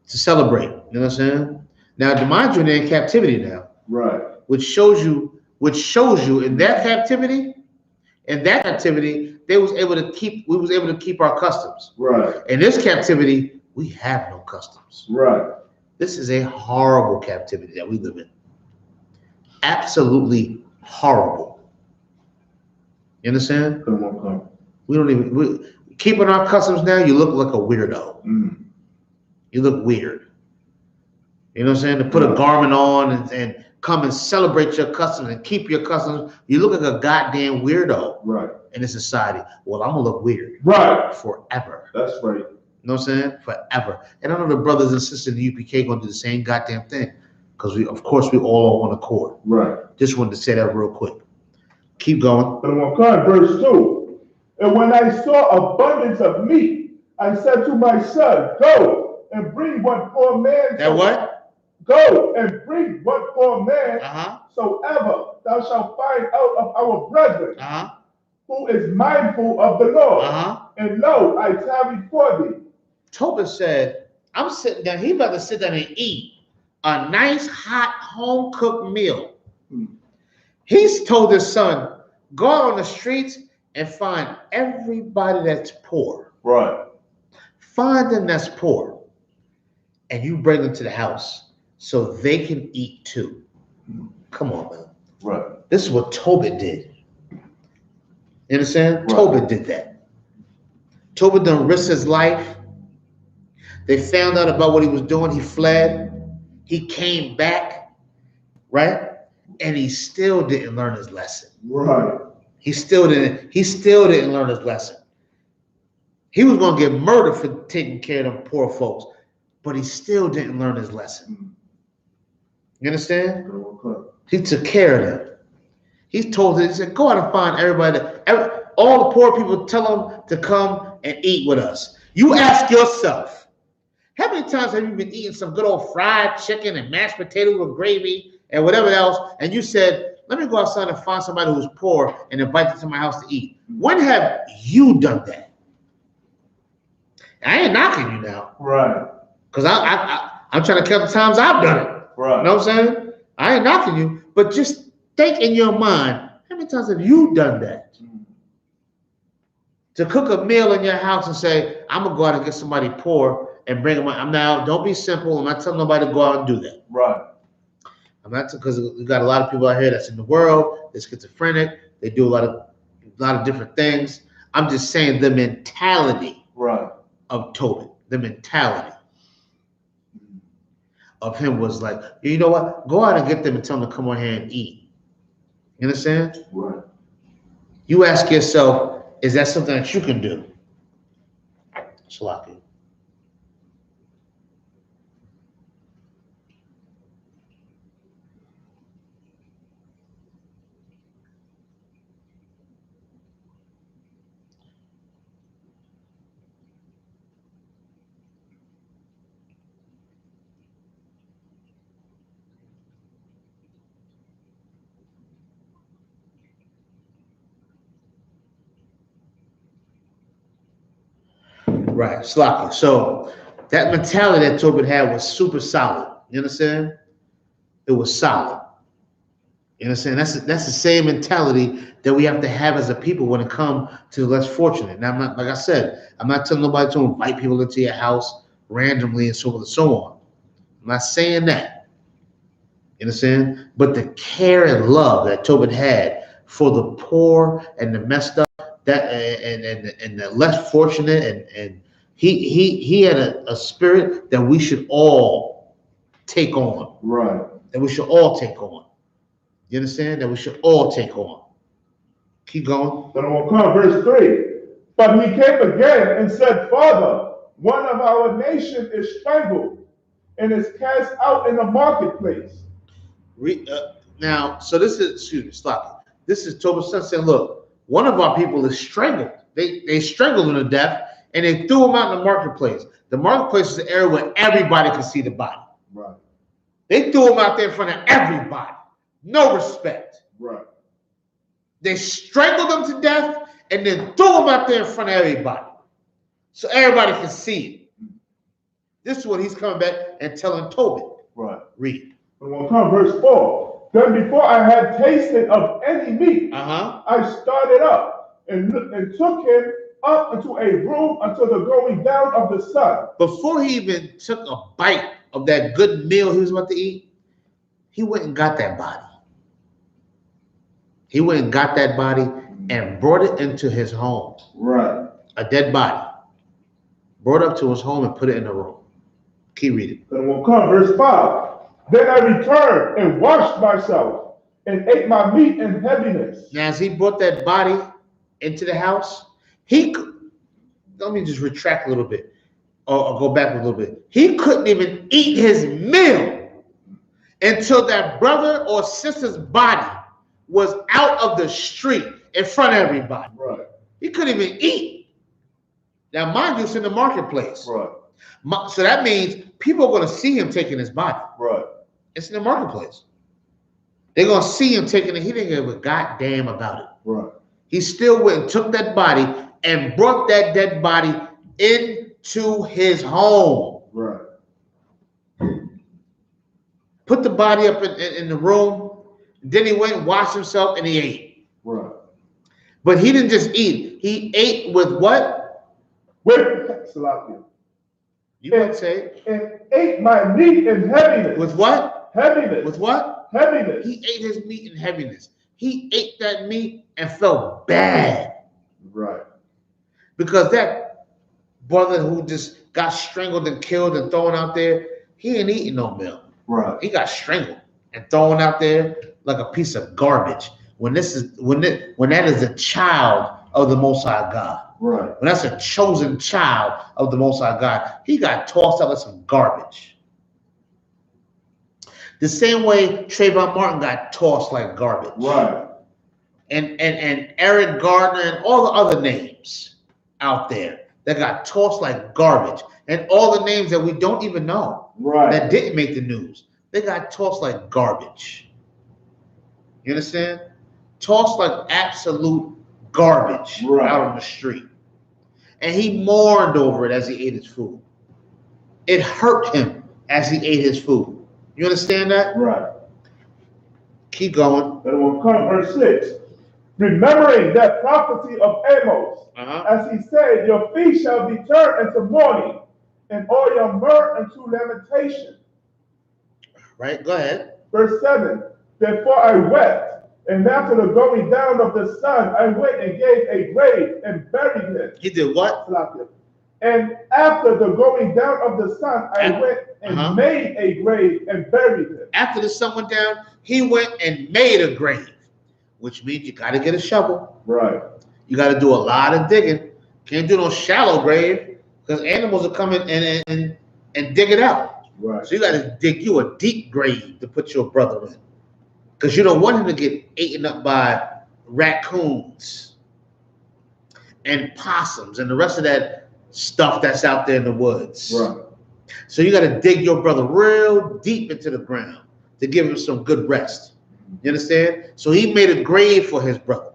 celebrate. You know what I'm saying? Now, mind you, they're in captivity now. Right. Which shows you in that captivity, we was able to keep our customs. Right. In this captivity, we have no customs. Right. This is a horrible captivity that we live in. Absolutely horrible. You understand? Come on. We keeping our customs now, you look like a weirdo. You look weird. You know what I'm saying? To put a garment on and come and celebrate your customs and keep your customs, you look like a goddamn weirdo. Right. In this society. Well, I'm gonna look weird. Right. Forever. That's right. You know what I'm saying? Forever. And I know the brothers and sisters in the UPK gonna do the same goddamn thing. Because we all on one accord. Right. Just wanted to say that real quick. Keep going. Verse 2. And when I saw abundance of meat, I said to my son, go and bring what poor man. That what? Go and bring what poor man Uh-huh. soever thou shalt find out of our brethren, Uh-huh. who is mindful of the Lord. Uh-huh. And lo, I tarry for thee. Tobit said, I'm sitting down. He about to sit down and eat a nice, hot, home-cooked meal. He's told his son, go out on the streets and find everybody that's poor. Right. Find them that's poor. And you bring them to the house so they can eat too. Come on, man. Right. This is what Tobit did. You understand? Right. Tobit did that. Tobit done risked his life. They found out about what he was doing. He fled. He came back. Right? And he still didn't learn his lesson. Right. He still didn't learn his lesson. He was going to get murdered for taking care of them poor folks, but he still didn't learn his lesson. You understand? He took care of them. He told them, he said, go out and find everybody, all the poor people, tell them to come and eat with us. You ask yourself, how many times have you been eating some good old fried chicken and mashed potatoes with gravy and whatever else, and you said, let me go outside and find somebody who's poor and invite them to my house to eat? When have you done that? I ain't knocking you now. Right. Because I'm trying to count the times I've done it. Right. You know what I'm saying? I ain't knocking you, but just think in your mind, how many times have you done that? To cook a meal in your house and say, I'm going to go out and get somebody poor and bring them out. Now, don't be simple. I'm not telling nobody to go out and do that. Right. I'm not, because we got a lot of people out here that's in the world, they're schizophrenic, they do a lot of different things. I'm just saying the mentality of Tobit, the mentality of him was like, you know what? Go out and get them and tell them to come on here and eat. You understand? Right. You ask yourself, is that something that you can do? Shalaki. Right, Shalaki. So that mentality that Tobit had was super solid. You understand? It was solid. You understand? That's the same mentality that we have to have as a people when it comes to the less fortunate. Now, I'm not, like I said, I'm not telling nobody to invite people into your house randomly and so on and so on. I'm not saying that. You understand? But the care and love that Tobit had for the poor and the messed up, that and the less fortunate, and he had a spirit that we should all take on. Right. That we should all take on. You understand? That we should all take on. Keep going. Then we'll come, verse 3. But he came again and said, Father, one of our nation is strangled and is cast out in the marketplace. Now, so this is, excuse me, stop. This is Tobit's son saying, look, one of our people is strangled. They strangled him to death and they threw him out in the marketplace. The marketplace is an area where everybody can see the body. Right. They threw him out there in front of everybody. No respect. Right. They strangled him to death and then threw him out there in front of everybody. So everybody can see it. This is what he's coming back and telling Tobit. Right. Read. And we'll come, verse 4. Then before I had tasted of any meat, I started up and took him up into a room until the going down of the sun. Before he even took a bite of that good meal he was about to eat, he went and got that body. He went and got that body and brought it into his home. Right. A dead body. Brought it up to his home and put it in the room. Keep reading. Then we'll come, verse 5. Then I returned and washed myself and ate my meat in heaviness. Now, as he brought that body into the house, let me just retract a little bit or go back a little bit. He couldn't even eat his meal until that brother or sister's body was out of the street in front of everybody. Right. He couldn't even eat. Now, mind you, it's in the marketplace. Right. So that means people are going to see him taking his body. Right. It's in the marketplace. They're going to see him taking it. He didn't give a goddamn about it. Right. He still went and took that body and brought that dead body into his home. Right. Put the body up in the room. Then he went and washed himself and he ate. Right. But he didn't just eat. He ate with what? With Salakia. You might say. And ate my meat in heaviness. With what? Heaviness. With what? Heaviness. He ate his meat in heaviness. He ate that meat and felt bad. Right. Because that brother who just got strangled and killed and thrown out there, he ain't eating no meal. Right. He got strangled and thrown out there like a piece of garbage. When that is a child of the Most High God. Right. When that's a chosen child of the Most High God, he got tossed out like some garbage. The same way Trayvon Martin got tossed like garbage. Right. And Eric Gardner and all the other names out there that got tossed like garbage. And all the names that we don't even know. Right. That didn't make the news. They got tossed like garbage. You understand? Tossed like absolute garbage out on the street. And he mourned over it as he ate his food. It hurt him as he ate his food. You understand that? Right. Keep going. That will come, verse 6. Remembering that prophecy of Amos, as he said, your feast shall be turned into mourning, and all your mirth into lamentation. Right, go ahead. Verse 7. Therefore I wept, and after the going down of the sun, I went and gave a grave and buried him. He did what? And after the going down of the sun, I went and made a grave and buried him. After the sun went down, he went and made a grave, which means you got to get a shovel. Right. You got to do a lot of digging. Can't do no shallow grave because animals are coming and dig it out. Right. So you got to dig you a deep grave to put your brother in, because you don't want him to get eaten up by raccoons and possums and the rest of that stuff that's out there in the woods. Right. So you got to dig your brother real deep into the ground to give him some good rest. You understand? So he made a grave for his brother,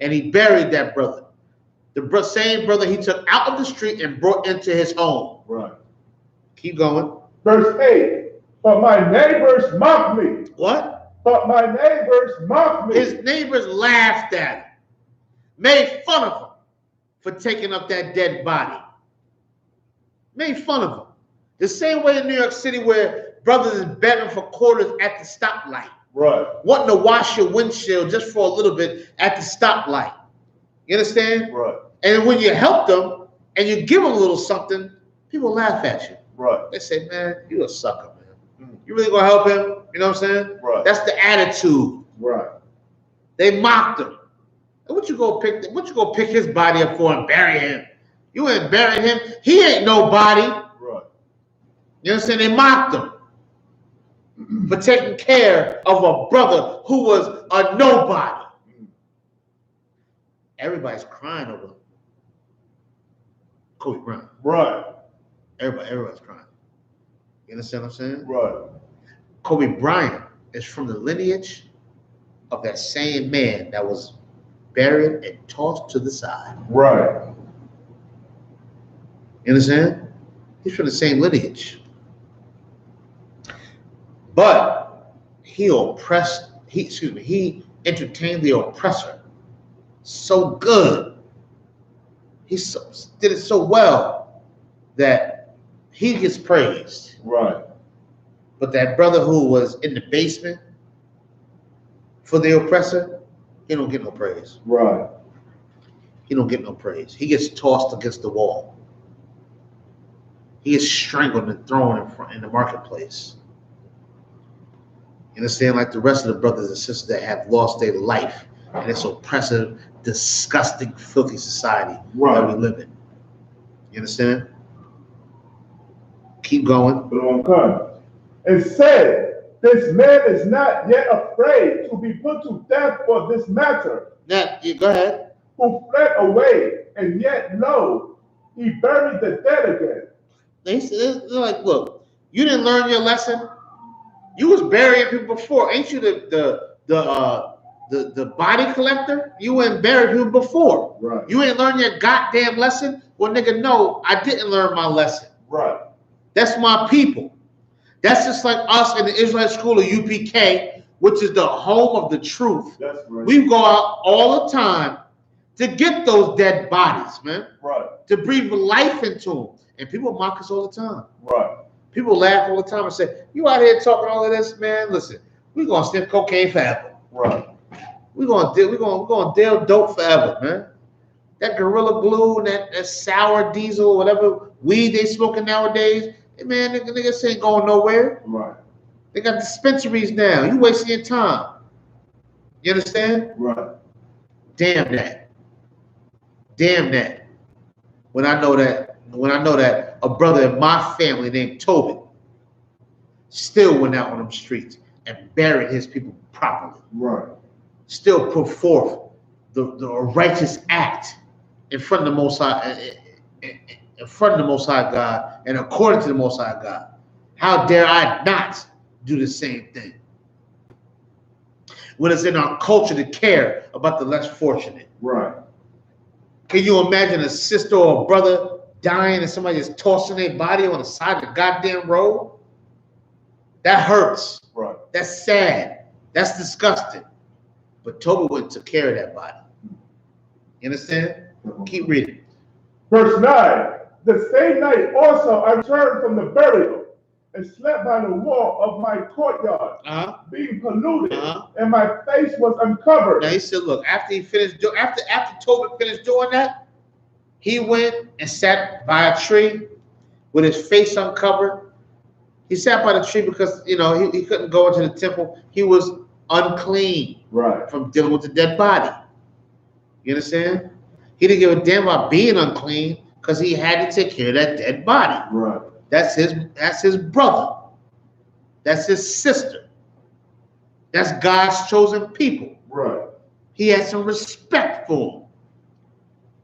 and he buried that brother. The same brother he took out of the street and brought into his home. Right. Keep going. Verse 8. But my neighbors mocked me. What? But my neighbors mocked me. His neighbors laughed at him, made fun of him for taking up that dead body. Made fun of him. The same way in New York City where brothers is begging for quarters at the stoplight. Right. Wanting to wash your windshield just for a little bit at the stoplight. You understand? Right. And when you help them and you give them a little something, people laugh at you. Right. They say, man, you a sucker, man. You really gonna help him? You know what I'm saying? Right. That's the attitude. Right. They mocked him. And what you go pick his body up for and bury him? You ain't burying him. He ain't nobody. Right. You understand? They mocked him for taking care of a brother who was a nobody. Everybody's crying over Kobe Bryant. Right. Everybody's crying. You understand what I'm saying? Right. Kobe Bryant is from the lineage of that same man that was buried and tossed to the side. Right. You understand? He's from the same lineage. But he entertained the oppressor so good. He did it so well that he gets praised. Right. But that brother who was in the basement for the oppressor, he don't get no praise. Right. He don't get no praise. He gets tossed against the wall. He gets strangled and thrown in the marketplace. You understand? Like the rest of the brothers and sisters that have lost their life in this oppressive, disgusting, filthy society that we live in. You understand? Keep going. And said, This man is not yet afraid to be put to death for this matter. Now, you go ahead. Who fled away, and yet lo, he buried the dead again. They're like, look, you didn't learn your lesson. You was burying people before, ain't you? The body collector. You ain't buried people before. Right. You ain't learned your goddamn lesson. Well, nigga, no, I didn't learn my lesson. Right. That's my people. That's just like us in the Israelite school of UPK, which is the home of the truth. That's right. We go out all the time to get those dead bodies, man. Right. To breathe life into them. And people mock us all the time. Right. People laugh all the time and say, you out here talking all of this, man. Listen, we're gonna sniff cocaine forever. Right. We're gonna deal dope forever, man. That Gorilla Glue and that sour diesel, whatever weed they smoking nowadays, hey, man, niggas ain't going nowhere. Right. They got dispensaries now. You wasting your time. You understand? Right. Damn that. Damn that. When I know that a brother in my family named Tobin still went out on them streets and buried his people properly. Right. Still put forth the righteous act in front of the Most High, in front of the Most High God, and according to the Most High God. How dare I not do the same thing? When it's in our culture to care about the less fortunate. Right. Can you imagine a sister or a brother dying and somebody just tossing their body on the side of the goddamn road? That hurts. Right. That's sad. That's disgusting. But Toby went and took care of that body. You understand? Keep reading. Verse 9. The same night also I returned from the burial and slept by the wall of my courtyard, being polluted, and my face was uncovered. Now he said, look, after Toby finished doing that, he went and sat by a tree with his face uncovered. He sat by the tree because, you know, he couldn't go into the temple. He was unclean, right, from dealing with the dead body. You understand? He didn't give a damn about being unclean because he had to take care of that dead body. Right. That's his brother. That's his sister. That's God's chosen people. Right. He had some respect for them.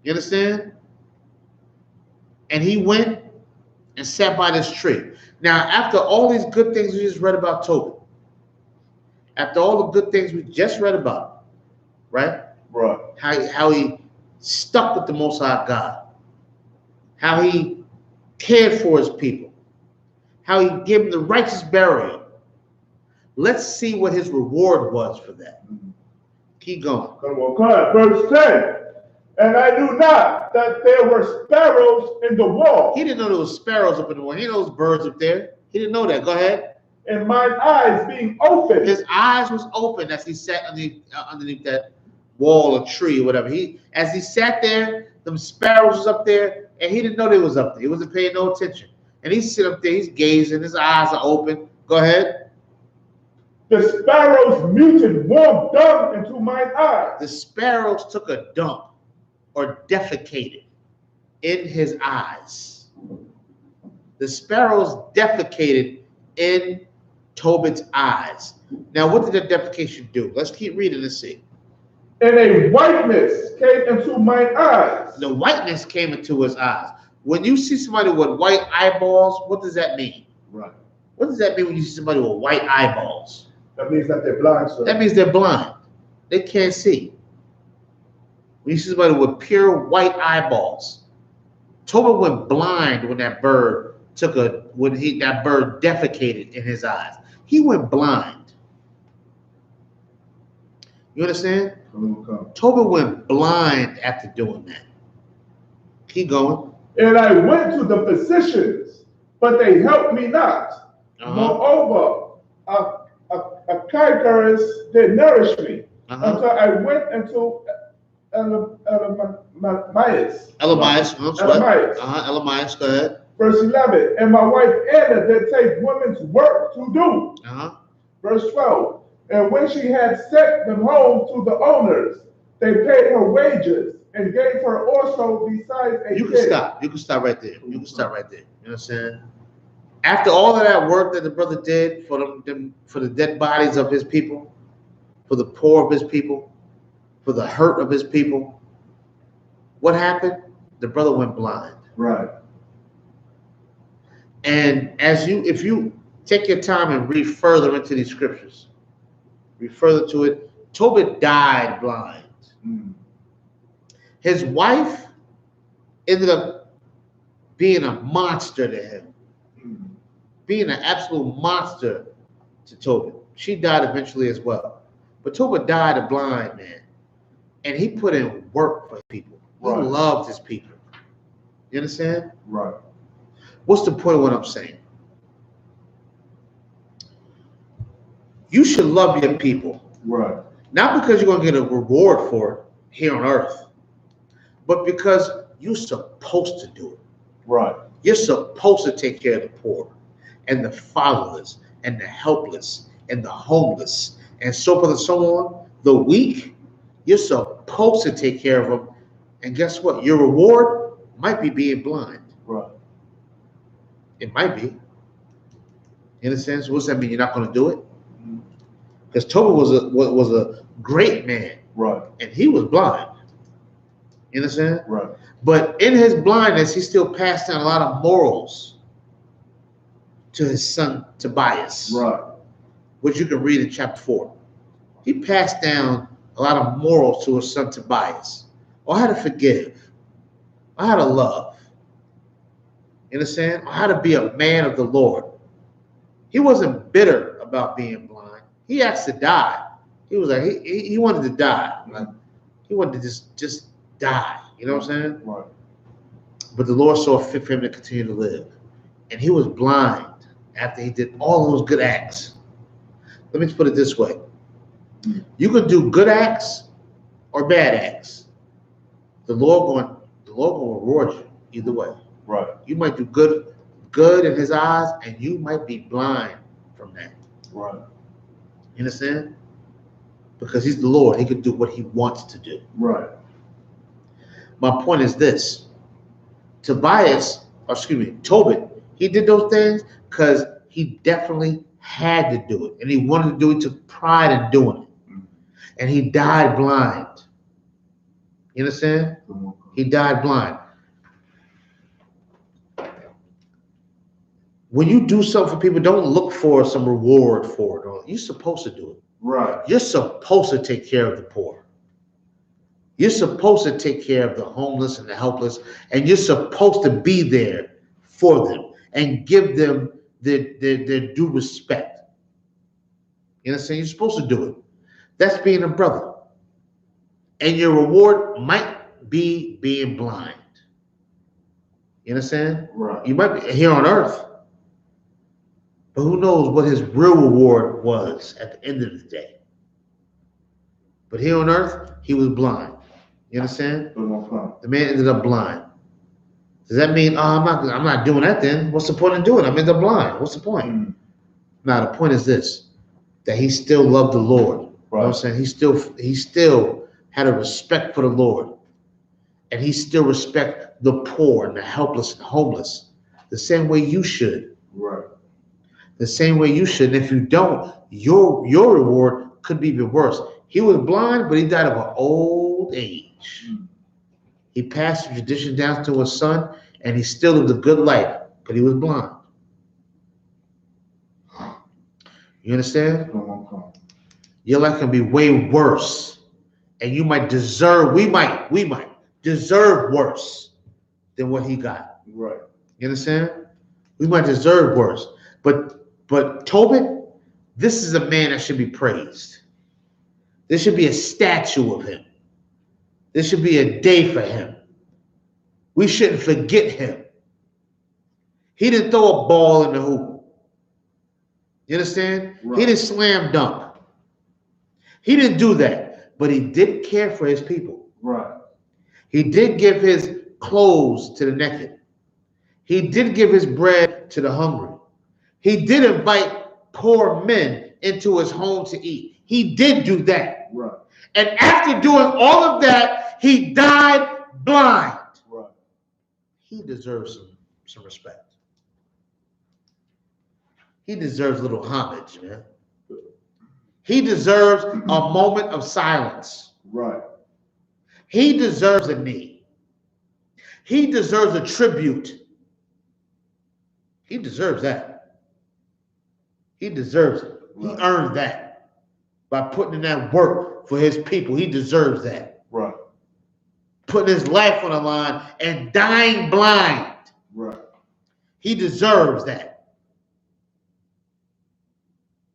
You understand? And he went and sat by this tree. Now, after all these good things we just read about Toby, after all the good things we just read about, right? Right. How he stuck with the Most High God, how he cared for his people, how he gave them the righteous burial. Let's see what his reward was for that. Keep going. Come on. Verse 10. And I knew not that there were sparrows in the wall. He didn't know there was sparrows up in the wall. He didn't know there was birds up there. He didn't know that. Go ahead. And mine eyes being open. His eyes was open as he sat underneath that wall or tree or whatever. As he sat there, them sparrows was up there, and he didn't know they was up there. He wasn't paying no attention. And he's sitting up there, he's gazing, his eyes are open. Go ahead. The sparrows muted warm dung into mine eyes. The sparrows took a dump or defecated in his eyes. The sparrows defecated in Tobit's eyes. Now, what did the defecation do? Let's keep reading and see. And a whiteness came into mine eyes. The whiteness came into his eyes. When you see somebody with white eyeballs, what does that mean? Right. What does that mean when you see somebody with white eyeballs? That means that they're blind, sir. That means they're blind. They can't see. When you see somebody with pure white eyeballs, Tobit went blind when that bird that bird defecated in his eyes. He went blind. You understand? Tobit went blind after doing that. Keep going. And I went to the physicians, but they helped me not. Moreover, YONKERS did nourish me until I went into Elamias. Elamias, go ahead. Verse 11, and my wife Anna did take women's work to do. Verse 12, and when she had sent them home to the owners, they paid her wages and gave her also besides a You can stop right there. You can stop right there. You know what I'm saying? After all of that work that the brother did for the dead bodies of his people, for the poor of his people, for the hurt of his people, what happened? The brother went blind. Right. And if you take your time and read further into these scriptures, read further to it, Tobit died blind. Mm. His wife ended up being a monster to him, being an absolute monster to Tobit. She died eventually as well. But Tobit died a blind man, and he put in work for people. He Right. loved his people. You understand? Right. What's the point of what I'm saying? You should love your people. Right. Not because you're going to get a reward for it here on earth, but because you're supposed to do it. Right. You're supposed to take care of the poor and the fatherless and the helpless and the homeless and so forth and so on. The weak, you're supposed to take care of them. And guess what? Your reward might be being blind. Right. It might be. In a sense, what's that mean? You're not going to do it? Because Tobit was a great man. Right. And he was blind. You understand? Right. But in his blindness, he still passed down a lot of morals to his son Tobias. Right. Which you can read in chapter 4. He passed down a lot of morals to his son Tobias. On how to forgive. On how to love. You understand? On how to be a man of the Lord. He wasn't bitter about being blind. He asked to die. He was like, he wanted to die. Like, he wanted to just die. You know what I'm saying? Right. But the Lord saw fit for him to continue to live. And he was blind after he did all those good acts. Let me put it this way. You can do good acts or bad acts. The Lord will reward you either way. Right. You might do good in his eyes, and you might be blind from that. Right. You understand? Because he's the Lord. He can do what he wants to do. Right. My point is this. Tobit, he did those things because he definitely had to do it. And he wanted to do it. He took pride in doing it. And he died blind. You understand? He died blind. When you do something for people, don't look for some reward for it. You're supposed to do it. Right. You're supposed to take care of the poor. You're supposed to take care of the homeless and the helpless, and you're supposed to be there for them and give them their due respect. You understand? You're supposed to do it. That's being a brother. And your reward might be being blind. You understand? Right. You might be here on earth. But who knows what his real reward was at the end of the day. But here on earth, he was blind. You understand? The man ended up blind. Does that mean, I'm not doing that then? What's the point in doing it? I'm ended up blind. What's the point? Mm. Now, the point is this, that he still loved the Lord. Right. You know what I'm saying? He still had a respect for the Lord. And he still respect the poor and the helpless and homeless. The same way you should. Right. The same way you should. And if you don't, your reward could be even worse. He was blind, but he died of an old age. He passed the tradition down to his son, and he still lived a good life, but he was blind. You understand? Your life can be way worse, and we might deserve worse than what he got. Right. You understand? We might deserve worse. But Tobit, this is a man that should be praised. There should be a statue of him. There should be a day for him. We shouldn't forget him. He didn't throw a ball in the hoop. You understand? Right. He didn't slam dunk. He didn't do that. But he did care for his people. Right. He did give his clothes to the naked. He did give his bread to the hungry. He did invite poor men into his home to eat. He did do that. Right. And after doing all of that, he died blind. Right. He deserves some respect. he deserves a little homage, man. He deserves a moment of silence. Right. He deserves a knee. He deserves a tribute. He deserves that. He deserves it. He earned that by putting in that work for his people. He deserves that. Right. Putting his life on the line and dying blind. Right. He deserves that.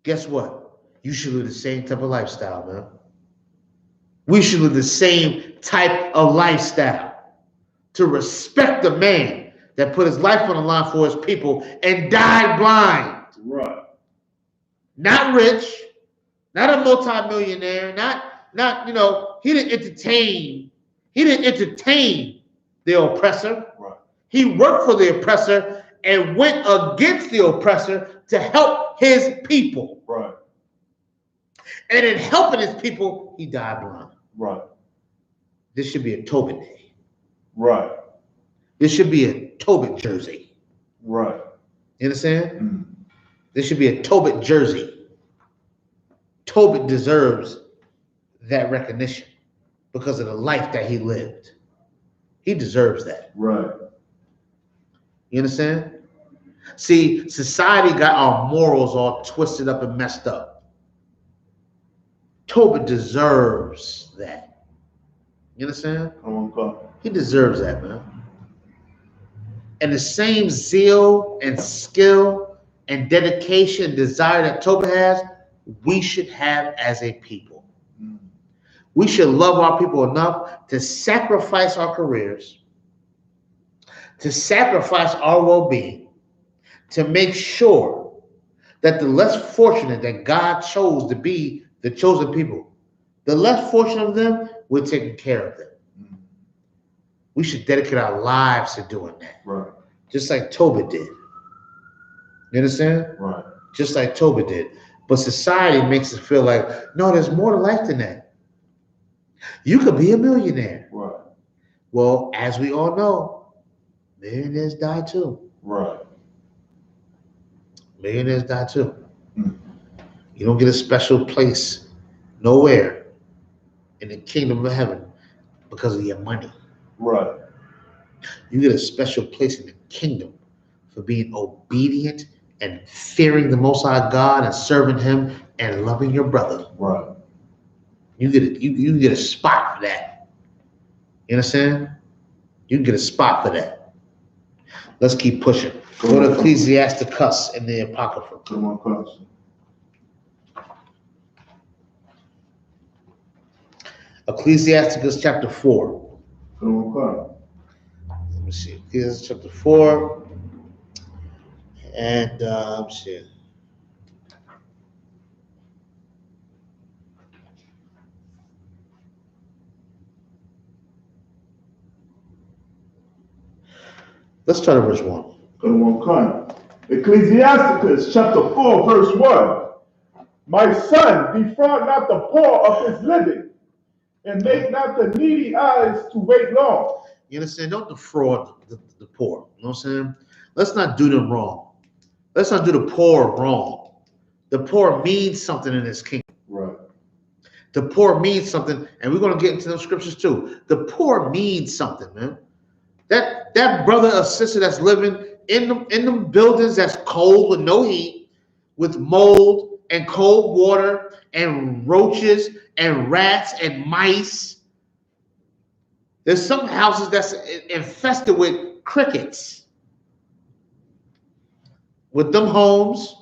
Guess what? You should live the same type of lifestyle, man. We should live the same type of lifestyle. To respect the man that put his life on the line for his people and died blind. Right. Not rich, not a multimillionaire, not he didn't entertain the oppressor. Right. He worked for the oppressor and went against the oppressor to help his people. Right. And in helping his people, he died blind. Right. This should be a Tobit day. Right. This should be a Tobit jersey. Right. You understand? Mm-hmm. This should be a Tobit jersey. Tobit deserves that recognition because of the life that he lived. He deserves that. Right. You understand? See, society got our morals all twisted up and messed up. Tobit deserves that. You understand? Come on, God. He deserves that, man. And the same zeal and skill and dedication and desire that Tobit has, we should have as a people. Mm. We should love our people enough to sacrifice our careers, to sacrifice our well-being, to make sure that the less fortunate that God chose to be the chosen people, the less fortunate of them, we're taking care of them. Mm. We should dedicate our lives to doing that. Right. Just like Tobit did. You understand? Right. Just like Tobit did. But society makes us feel like, no, there's more to life than that. You could be a millionaire. Right. Well, as we all know, millionaires die too. Right. Millionaires die too. Mm. You don't get a special place nowhere in the kingdom of heaven because of your money. Right. You get a special place in the kingdom for being obedient and fearing the Most High God and serving Him and loving your brother. Right. You get a spot for that. You understand? You can get a spot for that. Let's keep pushing. Go to Ecclesiasticus in the Apocrypha. Come on, Pastor. Ecclesiasticus chapter 4. Come on, Pastor. Let me see. Ecclesiasticus chapter 4. And let me see. Let's start at verse 1. Come on, Pastor. Ecclesiasticus chapter 4, verse 1. My son, defraud not the poor of his living, and make not the needy eyes to wait long. You understand? Don't defraud the poor. You know what I'm saying? Let's not do them wrong. Let's not do the poor wrong. The poor means something in this kingdom. Right. The poor means something, and we're going to get into those scriptures too. The poor means something, man. That brother or sister that's living in them buildings that's cold with no heat, with mold and cold water and roaches and rats and mice. There's some houses that's infested with crickets. With them homes,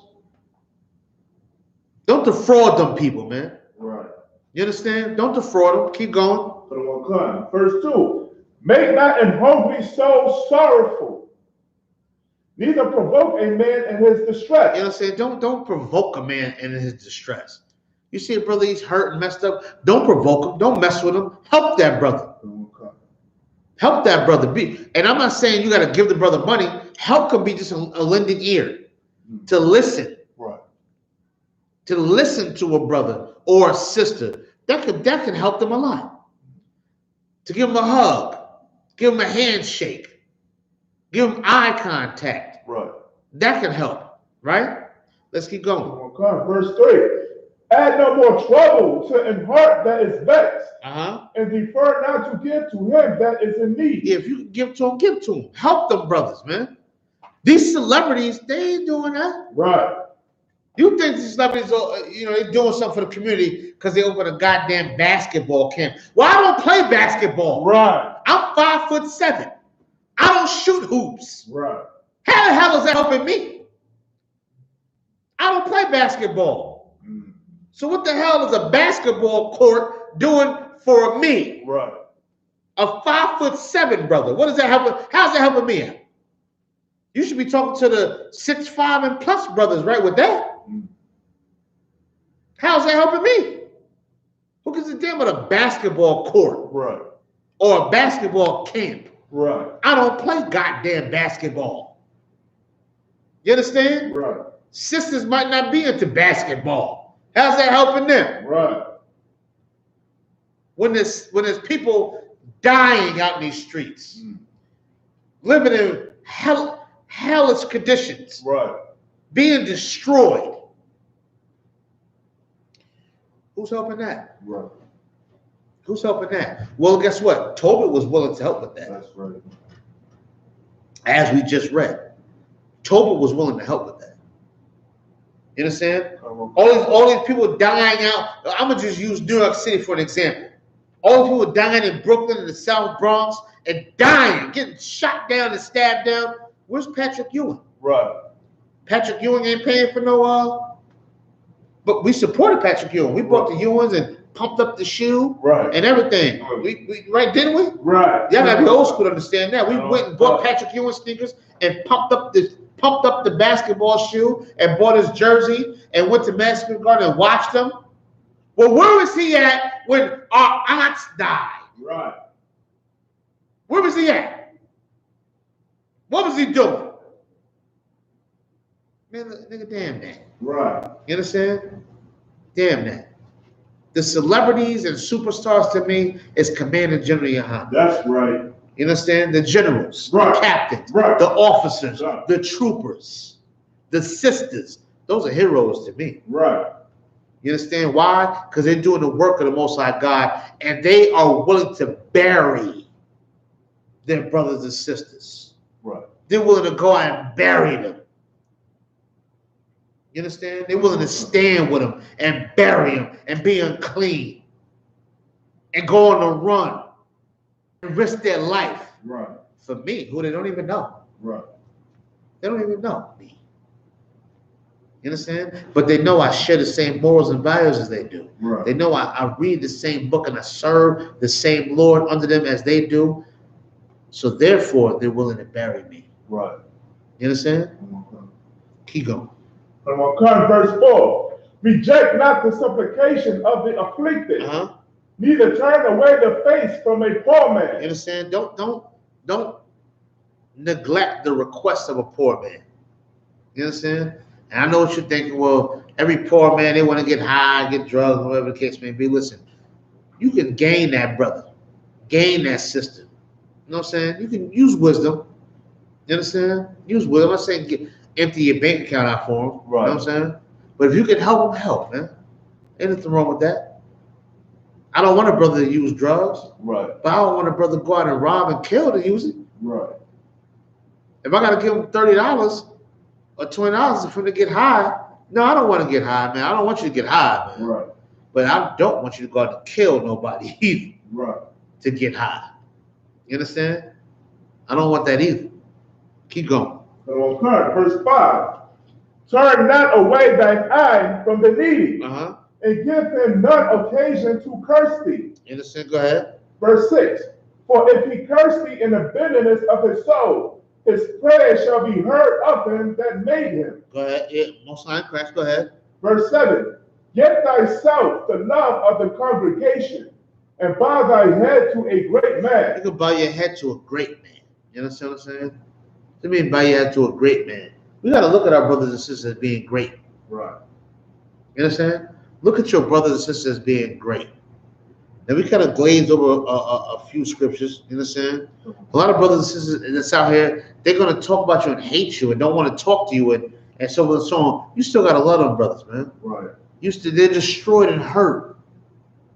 don't defraud them people, man. Right. You understand? Don't defraud them. Keep going. Come on, verse 2. Make not an hungry soul sorrowful, neither provoke a man in his distress. You understand? Don't provoke a man in his distress. You see a brother, he's hurt and messed up. Don't provoke him. Don't mess with him. Help that brother. Help that brother be. And I'm not saying you got to give the brother money. Help can be just a lending ear to listen. Right. To listen to a brother or a sister. That can help them a lot. To give them a hug. Give them a handshake. Give them eye contact. Right. That can help, right? Let's keep going. Okay. Verse 3. Add no more trouble to an heart that is vexed, and defer not to give to him that is in need. Yeah, if you can give to him, give to him. Help them brothers, man. These celebrities, they ain't doing that. Right. You think these celebrities are, they're doing something for the community because they open a goddamn basketball camp. Well, I don't play basketball. Right. I'm 5'7". I don't shoot hoops. Right. How the hell is that helping me? I don't play basketball. So what the hell is a basketball court doing for me? Right. A 5'7" brother. What is that helping? How's that helping me out? You should be talking to the 6'5" and plus brothers, right? With that. How's that helping me? Who gives a damn about a basketball court? Right. Or a basketball camp? Right. I don't play goddamn basketball. You understand? Right. Sisters might not be into basketball. How's that helping them? Right. When there's people dying out in these streets, living in hellish conditions, right, being destroyed. Who's helping that? Right. Who's helping that? Well, guess what? Tobit was willing to help with that. That's right. As we just read, Tobit was willing to help with that. You understand? All these people dying out. I'm gonna just use New York City for an example. All these people dying in Brooklyn and the South Bronx and dying, getting shot down and stabbed down. Where's Patrick Ewing? Right. Patrick Ewing ain't paying for no. But we supported Patrick Ewing. We bought the Ewings and pumped up the shoe, right, and everything. We right, didn't we? Right. Y'all gotta be old school to understand that. We went and bought Patrick Ewing sneakers and pumped up the basketball shoe and bought his jersey and went to Madison Garden and watched him. Well, where was he at when our aunts died? Right. Where was he at? What was he doing? Man, nigga, damn that. Right. You understand? Damn that. The celebrities and superstars to me is Commander General YAHANNA. That's right. You understand? The generals, right, the captains, right, the officers, right, the troopers, the sisters. Those are heroes to me. Right. You understand why? Because they're doing the work of the Most High God, and they are willing to bury their brothers and sisters. Right. They're willing to go out and bury them. You understand? They're willing to stand with them and bury them and be unclean and go on a run and risk their life. Right. For me, who they don't even know. Right. They don't even know me. You understand? But they know I share the same morals and values as they do. Right. They know I read the same book and I serve the same Lord under them as they do. So therefore, they're willing to bury me. Right. You understand? Okay. Keep going. I'm going to come verse 4. Reject not the supplication of the afflicted, neither turn away the face from a poor man. You understand? Don't neglect the request of a poor man. You understand? And I know what you're thinking. Well, every poor man, they want to get high, get drugs, whatever the case may be. Listen, you can gain that brother, gain that sister. You know what I'm saying? You can use wisdom. You understand? Use wisdom. I'm not saying empty your bank account out for them. Right. You know what I'm saying? But if you can help them, help, man. Ain't nothing wrong with that. I don't want a brother to use drugs. Right. But I don't want a brother to go out and rob and kill to use it. Right. If I got to give him $30 or $20 for him to get high, no, I don't want to get high, man. I don't want you to get high, man. Right. But I don't want you to go out and kill nobody either. Right. To get high. You understand? I don't want that either. Keep going. Okay, verse 5. Turn not away thine eye from the needy, and give him none occasion to curse thee. Innocent, go ahead. Verse 6. For if he curse thee in the bitterness of his soul, his prayer shall be heard of him that made him. Go ahead. Yeah, most high Christ, go ahead. Verse 7. Get thyself the love of the congregation, and bow thy head to a great man. You can bow your head to a great man. You understand what I'm saying? What do you mean bow your head to a great man? We got to look at our brothers and sisters as being great. Right. You understand? Look at your brothers and sisters as being great. Now we kind of glazed over a few scriptures. You understand? A lot of brothers and sisters that's out here, they're going to talk about you and hate you and don't want to talk to you and so on and so on. You still gotta love them brothers, man. Right. They're destroyed and hurt.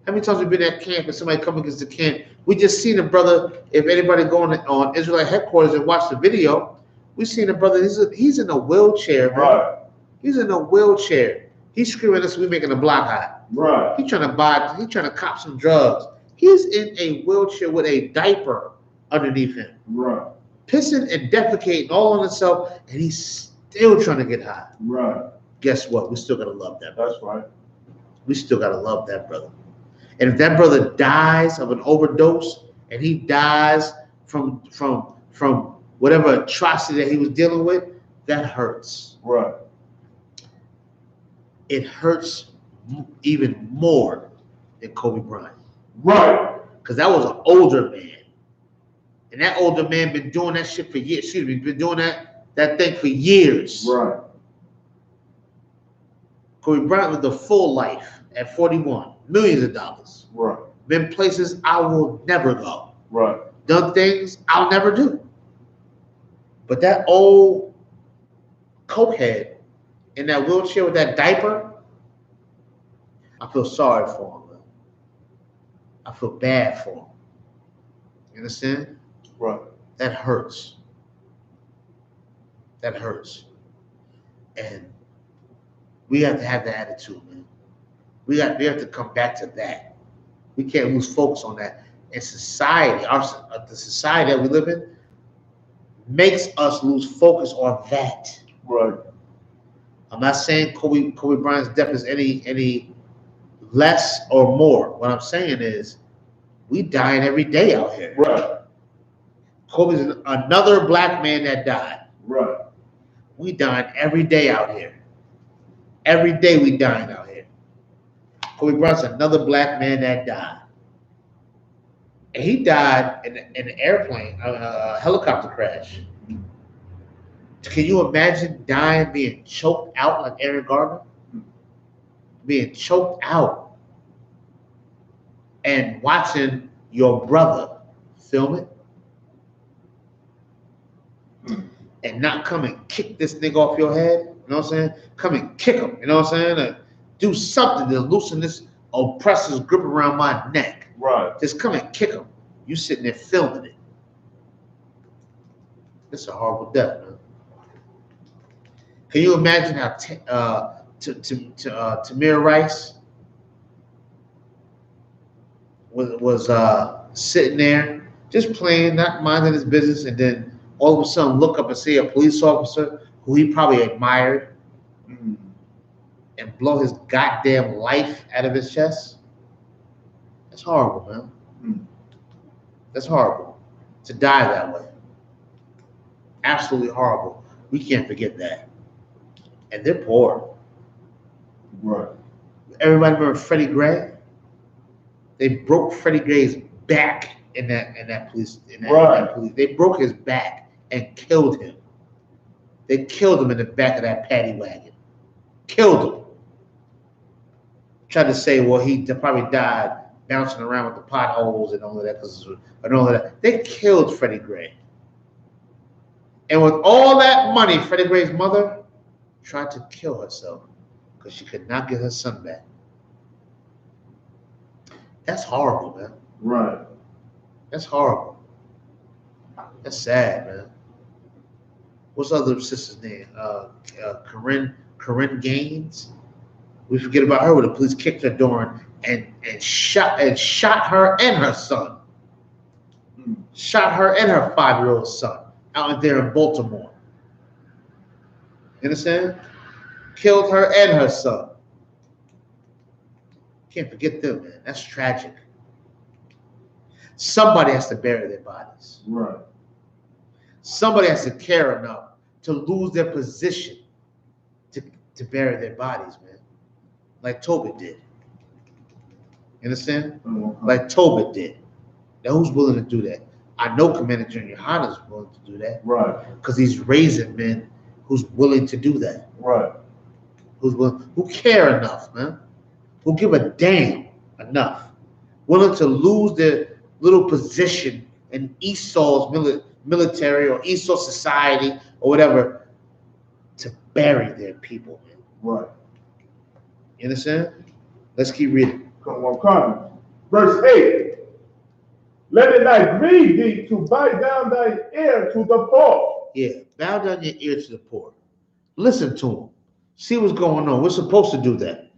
How many times we've been at camp and somebody come against the camp? We just seen a brother. If anybody go on Israelite headquarters and watch the video, we seen a brother. He's in a wheelchair, man. Right. He's in a wheelchair. He's screaming at us. We making a block hot. Right. He's trying to cop some drugs. He's in a wheelchair with a diaper underneath him. Right. Pissing and defecating all on himself, and he's still trying to get high. Right. Guess what? We still gotta love that brother. That's right. We still gotta love that brother. And if that brother dies of an overdose, and he dies from whatever atrocity that he was dealing with, that hurts. Right. It hurts even more than Kobe Bryant. Right. Because that was an older man. And that older man been doing that shit for years. Excuse me, been doing that thing for years. Right. Kobe Bryant lived a full life at 41, millions of dollars. Right. Been places I will never go. Right. Done things I'll never do. But that old cokehead in that wheelchair with that diaper, I feel sorry for him, man. I feel bad for him. You understand? Right. That hurts. That hurts. And we have to have that attitude, man. We have to come back to that. We can't lose focus on that. And society, the society that we live in, makes us lose focus on that. Right. I'm not saying Kobe Bryant's death is any less or more. What I'm saying is we dying every day out here. Right. Kobe's another black man that died. Right. We dying every day out here. Every day we dying out here. Kobe Bryant's another black man that died. And he died in an airplane, a helicopter crash. Can you imagine dying, being choked out like Aaron Gardner? Being choked out and watching your brother film it and not come and kick this nigga off your head, you know what I'm saying? Come and kick him, you know what I'm saying? Do something to loosen this oppressor's grip around my neck. Right. Just come and kick him. You sitting there filming it. It's a horrible death, man. Can you imagine how Tamir Rice was sitting there just playing, not minding his business, and then all of a sudden look up and see a police officer who he probably admired and blow his goddamn life out of his chest? That's horrible, man. That's horrible to die that way. Absolutely horrible. We can't forget that. And they're poor. Right. Everybody remember Freddie Gray? They broke Freddie Gray's back in that police. They broke his back and killed him. They killed him in the back of that paddy wagon. Killed him. Tried to say, well, he probably died bouncing around with the potholes and all of that. They killed Freddie Gray. And with all that money, Freddie Gray's mother tried to kill herself because she could not get her son back. That's horrible, man. Right. That's horrible. That's sad, man. What's the other sister's name? Corinne Gaines. We forget about her when the police kicked her door and shot her and her son. Shot her and her 5-year-old son out there in Baltimore. You understand? Killed her and her son. Can't forget them, man. That's tragic. Somebody has to bury their bodies. Right. Somebody has to care enough to lose their position to bury their bodies, man. Like Tobit did. You understand? Like Tobit did. Now who's willing to do that? I know Commander General YAHANNA is willing to do that. Right. Because he's raising men who's willing to do that. Right. Who care enough, man. Who give a damn enough. Willing to lose their little position in Esau's military or Esau society or whatever to bury their people, man. Right. You understand? Let's keep reading. Come on. Verse 8. Let it not grieve thee to bow down thine ear to the poor. Yeah, bow down your ear to the poor. Listen to them. See what's going on. We're supposed to do that.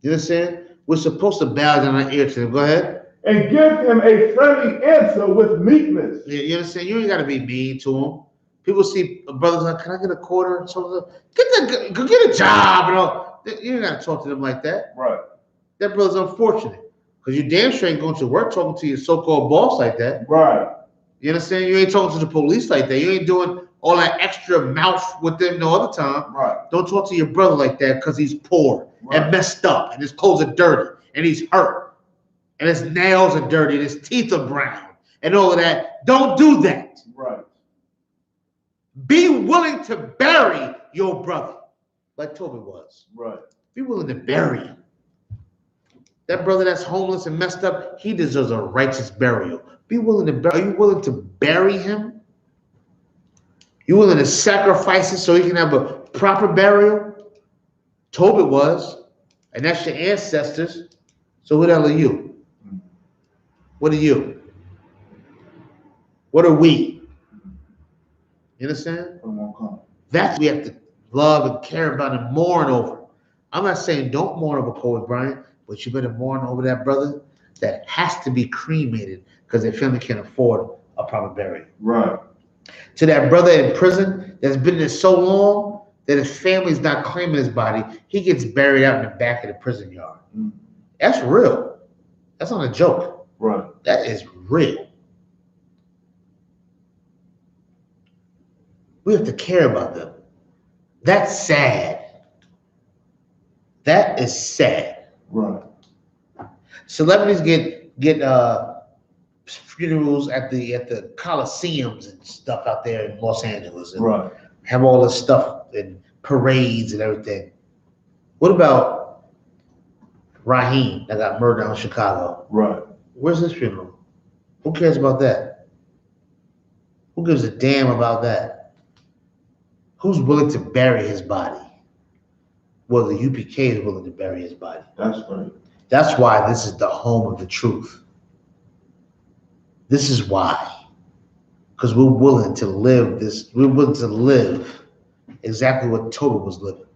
You understand? We're supposed to bow down our ear to them. Go ahead. And give him a friendly answer with meekness. Yeah, you understand? You ain't got to be mean to them. People see brothers like, can I get a quarter? So go get a job. You know, you ain't got to talk to them like that. Right. That brother's unfortunate because you damn sure ain't going to work talking to your so-called boss like that. Right. You understand? You ain't talking to the police like that. You ain't doing all that extra mouth with them no other time. Right. Don't talk to your brother like that because he's poor and messed up and his clothes are dirty and he's hurt and his nails are dirty and his teeth are brown and all of that. Don't do that. Right. Be willing to bury your brother like Toby was. Right. Be willing to bury him. That brother that's homeless and messed up, he deserves a righteous burial. Be willing to bury. Are you willing to bury him? You willing to sacrifice it so he can have a proper burial? Tobit was, and that's your ancestors. So who the hell are you? What are you? What are we? You understand? That's what we have to love and care about and mourn over. I'm not saying don't mourn over Kobe Bryant, but you better mourn over that brother that has to be cremated because their family can't afford a proper burial. Right. To that brother in prison that's been there so long that his family's not claiming his body, he gets buried out in the back of the prison yard. That's real. That's not a joke. Right. That is real. We have to care about them. That's sad. That is sad. Right. Celebrities get funerals at the Coliseums and stuff out there in Los Angeles. And right. Have all this stuff and parades and everything. What about Raheem that got murdered out in Chicago? Right. Where's his funeral? Who cares about that? Who gives a damn about that? Who's willing to bury his body? Well, the UPK is willing to bury his body. That's right. That's why this is the home of the truth. This is why. Because we're willing to live this, we're willing to live exactly what Toba was living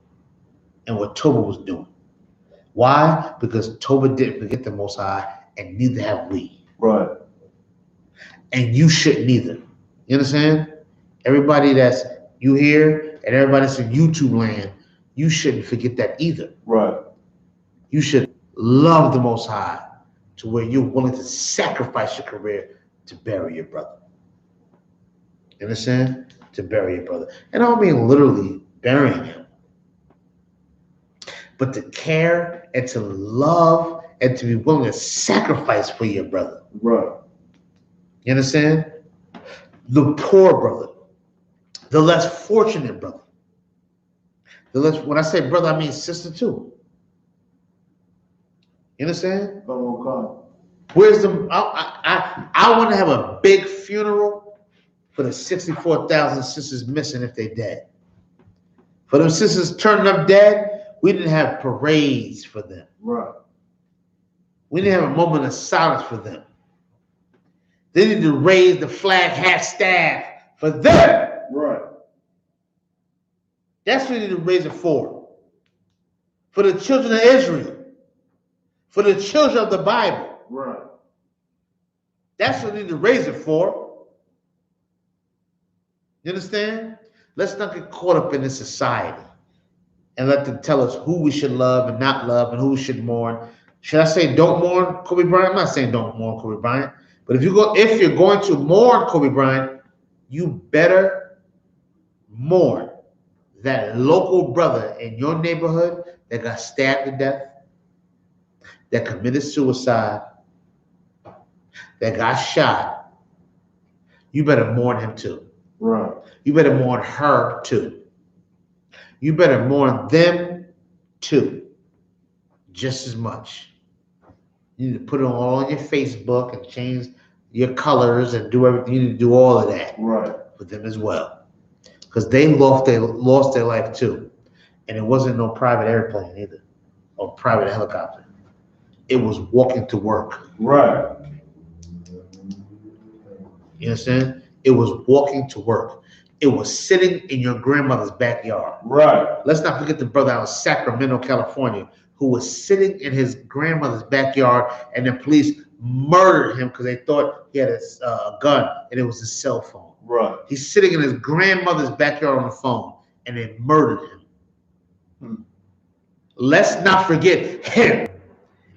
and what Toba was doing. Why? Because Toba didn't forget the Most High, and neither have we. Right. And you shouldn't either. You understand? Everybody that's you here and everybody that's in YouTube land, you shouldn't forget that either. Right. You should love the Most High to where you're willing to sacrifice your career to bury your brother. You understand? To bury your brother. And I don't mean literally burying him, but to care and to love and to be willing to sacrifice for your brother. Right. You understand? The poor brother, the less fortunate brother. When I say brother, I mean sister too. You understand? Where's the? I want to have a big funeral for the 64,000 sisters missing if they dead. For them sisters turning up dead, we didn't have parades for them. Right. We didn't have a moment of silence for them. They need to raise the flag half staff for them. Right. That's what we need to raise it for. For the children of Israel. For the children of the Bible. Right. That's what we need to raise it for. You understand? Let's not get caught up in this society and let them tell us who we should love and not love and who we should mourn. Should I say don't mourn Kobe Bryant? I'm not saying don't mourn Kobe Bryant. But if you're going to mourn Kobe Bryant, you better mourn that local brother in your neighborhood that got stabbed to death, that committed suicide, that got shot. You better mourn him too. Right. You better mourn her too. You better mourn them too, just as much. You need to put it all on your Facebook and change your colors and do everything. You need to do all of that right. for them as well. because they lost their life too. And it wasn't no private airplane either, or private helicopter. It was walking to work. Right. You understand? It was walking to work. It was sitting in your grandmother's backyard. Right. Let's not forget the brother out in Sacramento, California, who was sitting in his grandmother's backyard, and the police murdered him because they thought he had a gun, and it was his cell phone. Right. He's sitting in his grandmother's backyard on the phone, and they murdered him. Let's not forget him.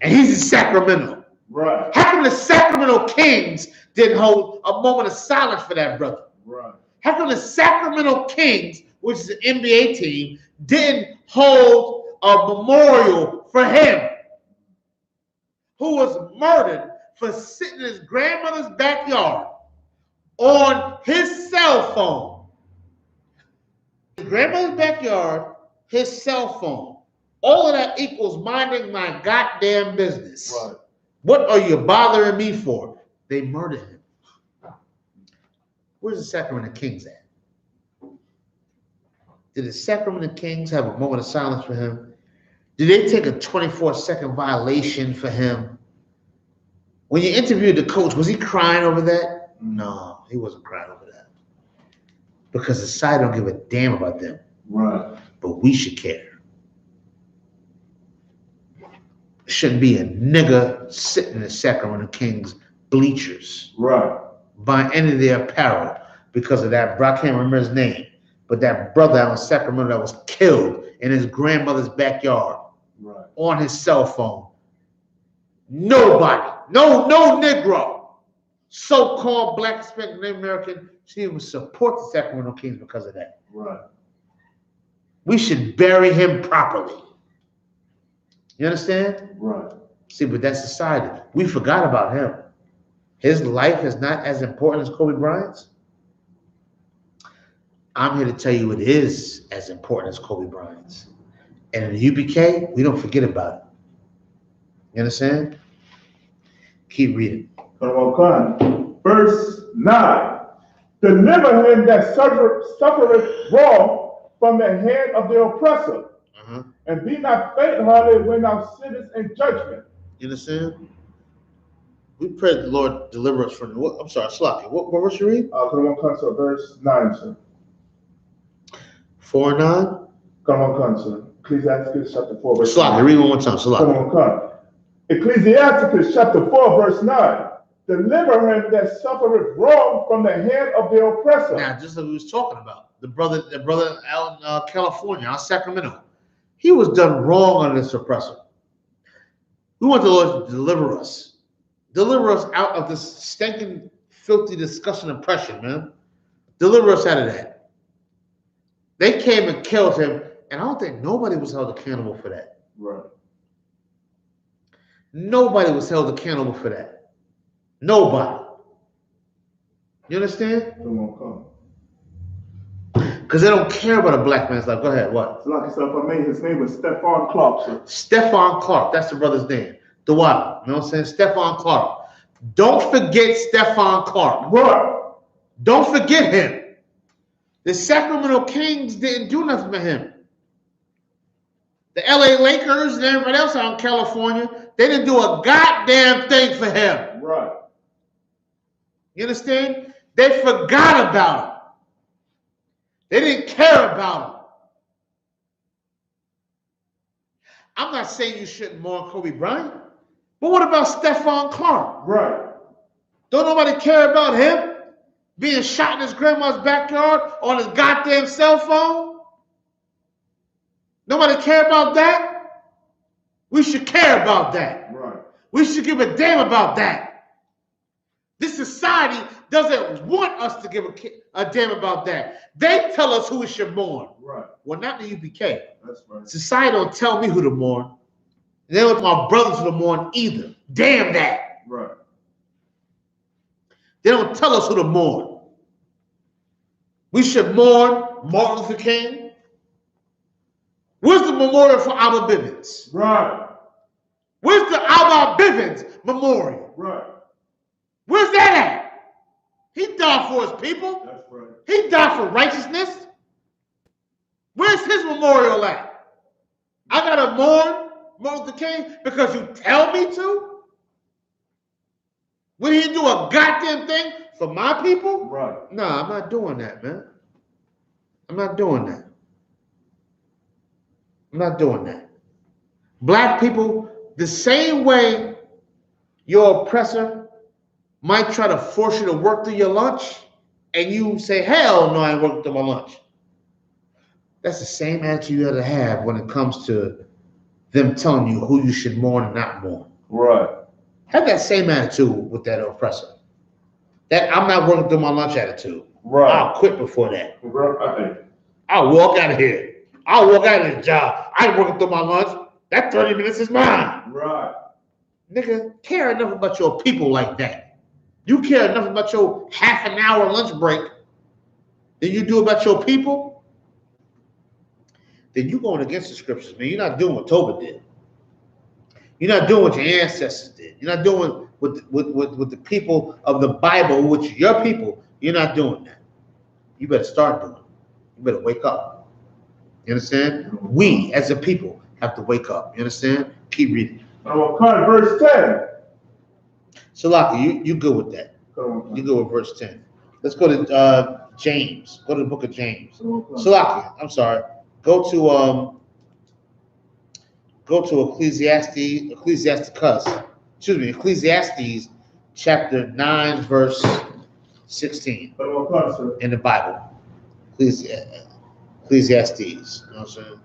And he's in Sacramento. Right. How come the Sacramento Kings didn't hold a moment of silence for that brother? Right. How come the Sacramento Kings, which is an NBA team, didn't hold a memorial for him, who was murdered for sitting in his grandmother's backyard on his cell phone? His grandmother's backyard, his cell phone. All of that equals minding my goddamn business. Right. What are you bothering me for? They murdered him. Where's the Sacramento Kings at? Did the Sacramento Kings have a moment of silence for him? Did they take a 24-second violation for him? When you interviewed the coach, was he crying over that? No, he wasn't crying over that. Because society don't give a damn about them. Right. But we should care. There shouldn't be a nigga sitting in the Sacramento Kings bleachers. Right. Buying any of their apparel because of that. I can't remember his name, but that brother out in Sacramento that was killed in his grandmother's backyard. Right. On his cell phone. Nobody, no Negro, so-called black Hispanic American should even support the Sacramento Kings because of that. Right. We should bury him properly. You understand? Right. See, but that's society. We forgot about him. His life is not as important as Kobe Bryant's. I'm here to tell you it is as important as Kobe Bryant's. And in the UPK, we don't forget about it. You understand? Keep reading. Verse 9. Deliver him that suffereth wrong from the hand of the oppressor. And be not faint-hearted when thou sittest in judgment. You understand? We pray the Lord deliver us from the. I'm sorry, Slaki. What verse you read? Verse 9, sir. 4 and 9? Come on, sir. Ecclesiasticus chapter 4, verse 9. Slaki, read one more time. Slaki. Come on. Ecclesiasticus chapter 4, verse 9. Deliver him that suffereth wrong from the hand of the oppressor. Now, just like we was talking about, the brother out in California, out in Sacramento, he was done wrong under this oppressor. We want the Lord to deliver us. Deliver us out of this stinking, filthy, disgusting oppression, man. Deliver us out of that. They came and killed him, and I don't think nobody was held accountable for that. Right. Nobody was held accountable for that. Nobody. You understand? Come. Because they don't care about a black man's life. Go ahead, what? Like I said, if I made his name was Stephon Clark, sir. Stephon Clark, that's the brother's name. The what? You know what I'm saying? Stephon Clark. Don't forget Stephon Clark. Right. Don't forget him. The Sacramento Kings didn't do nothing for him. The LA Lakers and everybody else out in California, they didn't do a goddamn thing for him. Right. You understand? They forgot about him. They didn't care about him. I'm not saying you shouldn't mourn Kobe Bryant, but what about Stephon Clark? Right. Don't nobody care about him being shot in his grandma's backyard on his goddamn cell phone? Nobody care about that? We should care about that. Right. We should give a damn about that. This society doesn't want us to give a damn about that. They tell us who we should mourn. Right. Well, not the UPK. That's right. Society don't tell me who to mourn. They don't want my brothers who to mourn either. Damn that. Right. They don't tell us who to mourn. We should mourn Martin Luther King. Where's the memorial for Alba Bivens? Right. Where's the Alba Bivens memorial? Right. Where's that at? He died for his people. That's right. He died for righteousness. Where's his memorial at? I gotta mourn Martin Luther King because you tell me to? Will he do a goddamn thing for my people? Right. Nah, I'm not doing that, man. I'm not doing that. I'm not doing that. Black people, the same way your oppressor might try to force you to work through your lunch, and you say, hell no, I ain't working through my lunch. That's the same attitude you got to have when it comes to them telling you who you should mourn and not mourn. Right. Have that same attitude with that oppressor. That I'm not working through my lunch attitude. Right. I'll quit before that. Right. I'll walk out of here. I'll walk out of the job. I ain't working through my lunch. That 30 minutes is mine. Right. Nigga, care enough about your people like that. You care enough about your half an hour lunch break than you do about your people? Then you're going against the scriptures, man. You're not doing what Tobit did. You're not doing what your ancestors did. You're not doing with the people of the Bible, which your people, you're not doing that. You better start doing it. You better wake up. You understand? We, as a people, have to wake up. You understand? Keep reading. Verse 10. Salaki, you good with that. You good with verse 10. Let's go to James. Go to the book of James. Salaki, I'm sorry. Go to Ecclesiastes chapter 9, verse 16 in the Bible. Ecclesiastes, you know what I'm saying?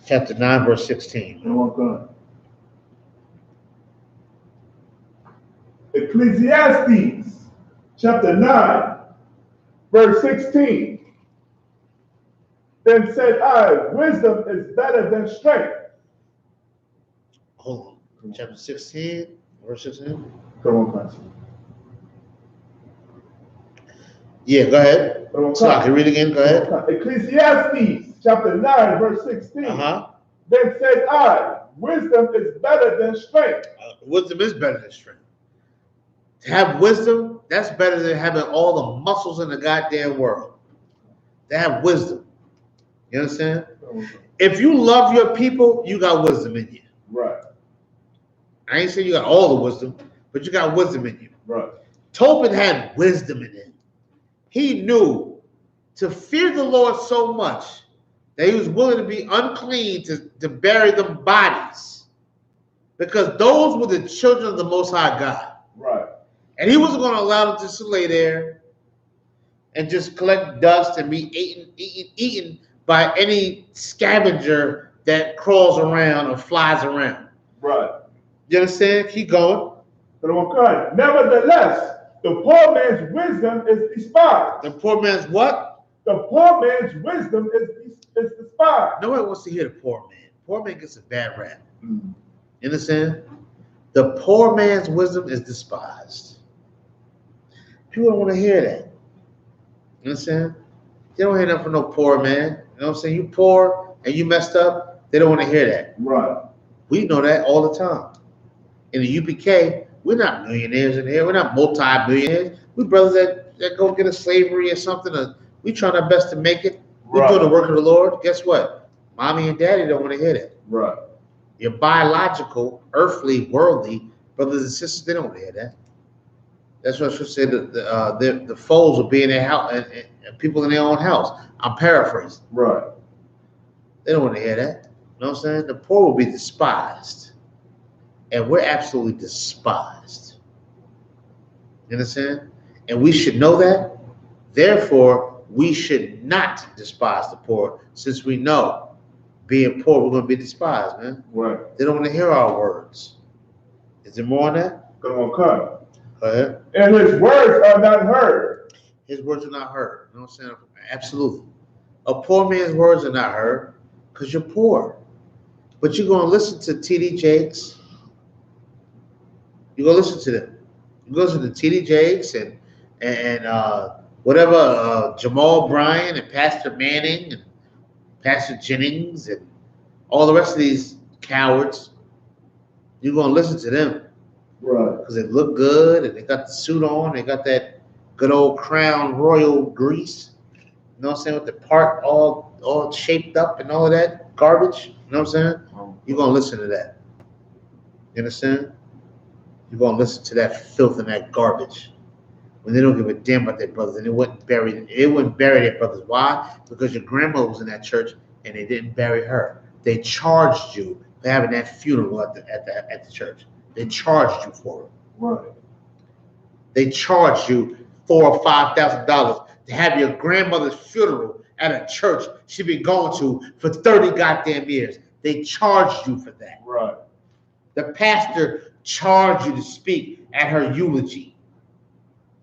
Chapter 9, verse 16. Ecclesiastes chapter 9, verse 16. Then said I, wisdom is better than strength. Hold on. Chapter 16, verse 16. Come on, Pastor. Yeah, go ahead. So I can read again. Go ahead. Ecclesiastes chapter 9, verse 16. Then said I, wisdom is better than strength. Wisdom is better than strength. To have wisdom, that's better than having all the muscles in the goddamn world. To have wisdom. You understand? If you love your people, you got wisdom in you. Right. I ain't saying you got all the wisdom, but you got wisdom in you. Right. Tobit had wisdom in him. He knew to fear the Lord so much that he was willing to be unclean to bury them bodies, because those were the children of the Most High God. Right. And he wasn't going to allow them just to lay there and just collect dust and be eaten by any scavenger that crawls around or flies around. Right. You understand? Keep going. Nevertheless, the poor man's wisdom is despised. The poor man's what? The poor man's wisdom is despised. Nobody wants to hear the poor man. Poor man gets a bad rap. Mm-hmm. You understand? The poor man's wisdom is despised. People don't want to hear that. You understand? They don't hear nothing from no poor man. You know what I'm saying? You poor and you messed up, they don't want to hear that. Right. We know that all the time. In the UPK, we're not millionaires in here. We're not multi-millionaires. We brothers that go get a slavery or something. We trying our best to make it. We're doing the work of the Lord. Guess what? Mommy and daddy don't want to hear that. Right. Your biological, earthly, worldly brothers and sisters, they don't want to hear that. That's what I should say. The foes will be in their house and people in their own house. I'm paraphrasing. Right. They don't want to hear that. You know what I'm saying? The poor will be despised. And we're absolutely despised. You understand? And we should know that. Therefore, we should not despise the poor, since we know being poor, we're going to be despised, man. Right. They don't want to hear our words. Is there more on that? Come on, cut. Go ahead. And his words are not heard. His words are not heard. You know what I'm saying? Absolutely. A poor man's words are not heard because you're poor. But you're going to listen to T.D. Jakes. You're going to listen to them. You go to the T.D. Jakes and whatever, Jamal Bryan and Pastor Manning and Pastor Jennings and all the rest of these cowards. You're going to listen to them. Right. Because they look good and they got the suit on. They got that good old Crown Royal grease. You know what I'm saying? With the part all all shaped up and all of that garbage. You know what I'm saying? You're gonna listen to that. You understand? You're gonna listen to that filth and that garbage. When they don't give a damn about their brothers, and they wouldn't bury their brothers. Why? Because your grandmother was in that church and they didn't bury her. They charged you for having that funeral at the church. They charged you for it. Right. They charged you $4,000 or $5,000 to have your grandmother's funeral at a church she'd been going to for 30 goddamn years. They charged you for that. Right. The pastor charged you to speak at her eulogy.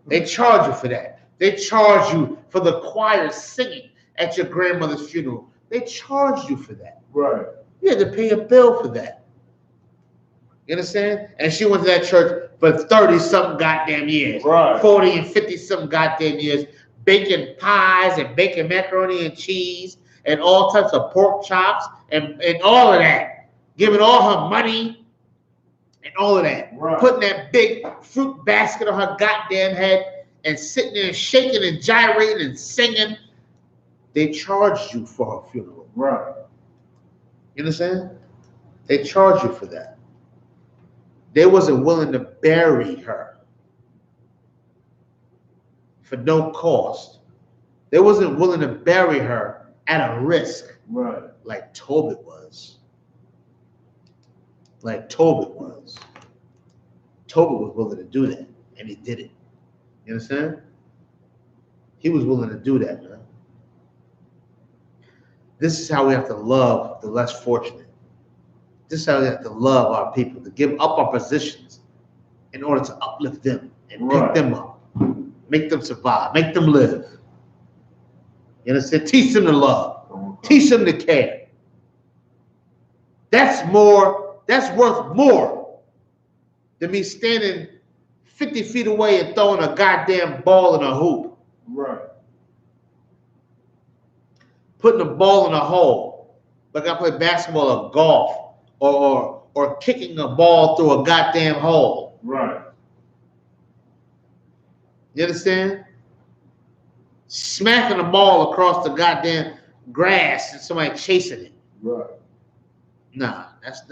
They charge you for that. They charge you for the choir singing at your grandmother's funeral. They charged you for that. Right. You had to pay a bill for that. You understand? And she went to that church for 30-something goddamn years. Right. 40 and 50-something goddamn years. Baking pies and baking macaroni and cheese and all types of pork chops and all of that. Giving all her money and all of that. Right. Putting that big fruit basket on her goddamn head and sitting there and shaking and gyrating and singing. They charged you for her funeral. Right. You understand? They charged you for that. They wasn't willing to bury her for no cost. They wasn't willing to bury her at a risk. Right. Like Tobit was. Like Tobit was. Tobit was willing to do that, and he did it. You understand? He was willing to do that, man. This is how we have to love the less fortunate. This is how we have to love our people, to give up our positions in order to uplift them and pick them up, make them survive, make them live. You understand? Teach them to love. Teach them to care. That's worth more than me standing 50 feet away and throwing a goddamn ball in a hoop. Right. Putting a ball in a hole, like I play basketball or golf, or kicking a ball through a goddamn hole. Right. You understand? Smacking a ball across the goddamn grass and somebody chasing it. Right. Nah, that's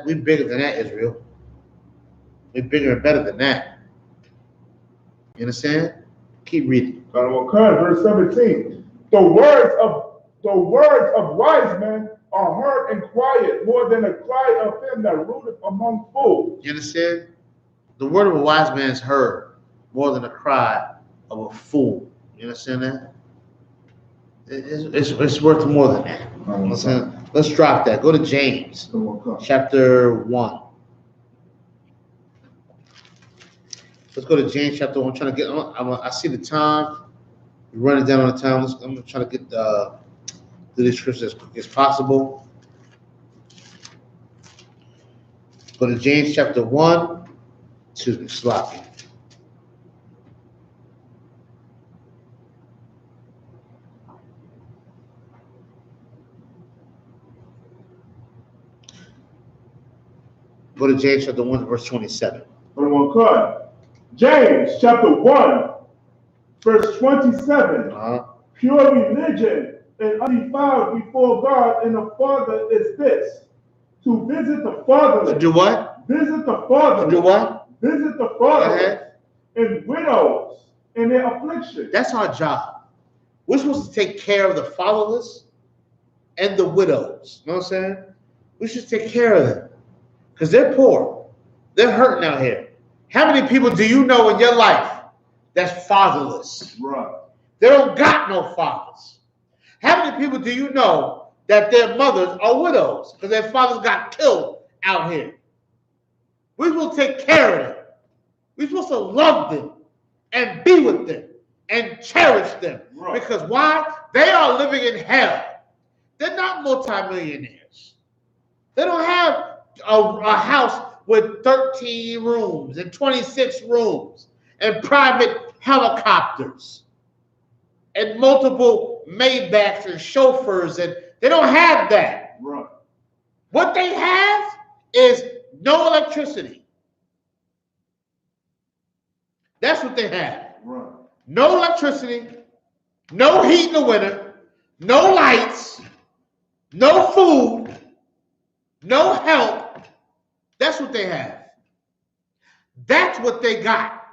we're bigger than that, Israel. We're bigger and better than that. You understand? Keep reading. Verse 17. The words of wise men are heard and quiet more than the cry of him that ruleth among fools. You understand? The word of a wise man is heard more than the cry of a fool. You understand that? It's worth more than that. Let's drop that. Go to James, chapter 1. Let's go to James chapter 1. I'm trying to get. I see the time. We're running down on the time. I'm trying to get through these scriptures as quick as possible. Go to James chapter 1. Excuse me, sloppy. Go to James chapter 1, verse 27. James chapter 1, verse 27. Pure religion and undefiled before God and the Father is this: to visit the fatherless. To do what? Visit the fatherless. To do what? Visit the fatherless and widows in their affliction. That's our job. We're supposed to take care of the fatherless and the widows. You know what I'm saying? We should take care of them because they're poor. They're hurting out here. How many people do you know in your life that's fatherless? Right. They don't got no fathers. How many people do you know that their mothers are widows because their fathers got killed out here? We're supposed to take care of them. We're supposed to love them and be with them and cherish them. Right. Because why? They are living in hell. They're not multimillionaires. They don't have a house with 13 rooms and 26 rooms and private helicopters and multiple Maybachs and chauffeurs, and they don't have that. Right. What they have is no electricity. That's what they have. Right. No electricity, no heat in the winter, no lights, no food, no help. That's what they have. That's what they got.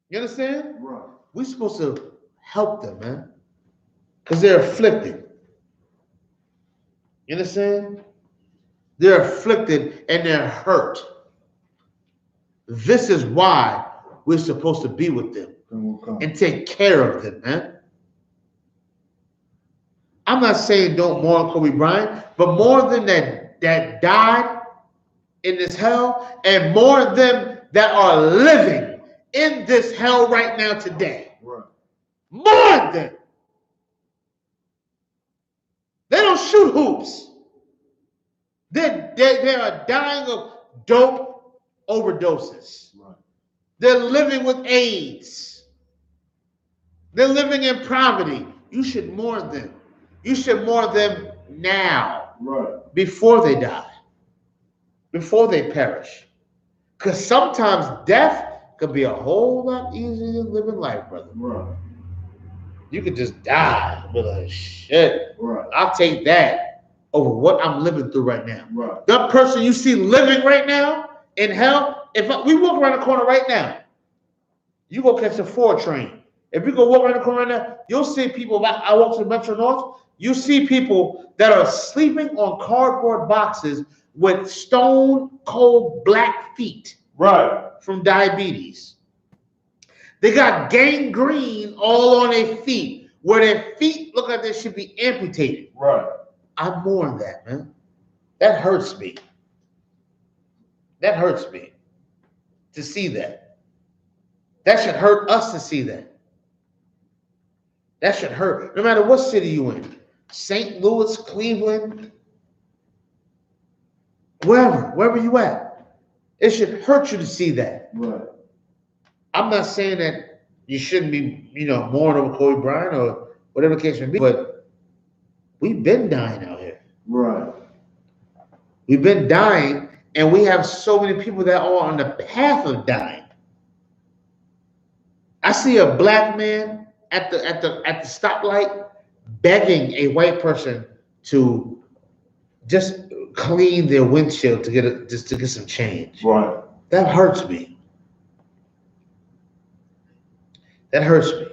You understand? Right. We're supposed to help them, man. Because they're afflicted. You understand? They're afflicted and they're hurt. This is why we're supposed to be with them and take care of them, man. I'm not saying don't mourn Kobe Bryant, but more than that died in this hell, and more of them that are living in this hell right now today. Right. More of them. They don't shoot hoops. They are dying of dope overdoses. Right. They're living with AIDS. They're living in poverty. You should mourn them. You should mourn them now. Right. Before they die. Before they perish. Because sometimes death could be a whole lot easier than living life, brother. Right. You could just die. Be like, shit. Right. I'll take that over what I'm living through right now. Right. That person you see living right now in hell, we walk around the corner right now, you go catch a 4 train. If you go walk around the corner right now, you'll see people. I walk to the Metro North, you see people that are sleeping on cardboard boxes with stone cold black feet. Right. From diabetes. They got gangrene all on their feet, where their feet look like they should be amputated. Right. I mourn that, man. That hurts me. That hurts me to see that. That should hurt us to see that. That should hurt. No matter what city you in. St. Louis, Cleveland, wherever you at. It should hurt you to see that. Right. I'm not saying that you shouldn't be, mourning over Kobe Bryant or whatever the case may be, but we've been dying out here. Right. We've been dying, and we have so many people that are on the path of dying. I see a black man at the stoplight begging a white person to just clean their windshield to get some change. Right. That hurts me. That hurts me.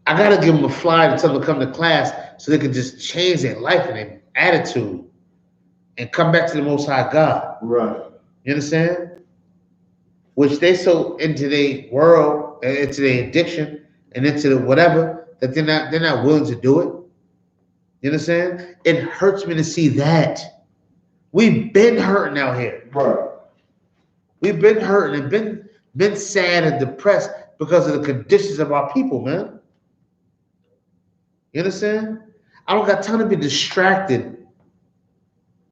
I gotta give them a flyer to tell them to come to class so they can just change their life and their attitude and come back to the Most High God. Right. You understand? Which they so into their world and into their addiction and into the whatever that they're not willing to do it. You understand? It hurts me to see that. We've been hurting out here. Right. We've been hurting and been sad and depressed because of the conditions of our people, man. You understand? I don't got time to be distracted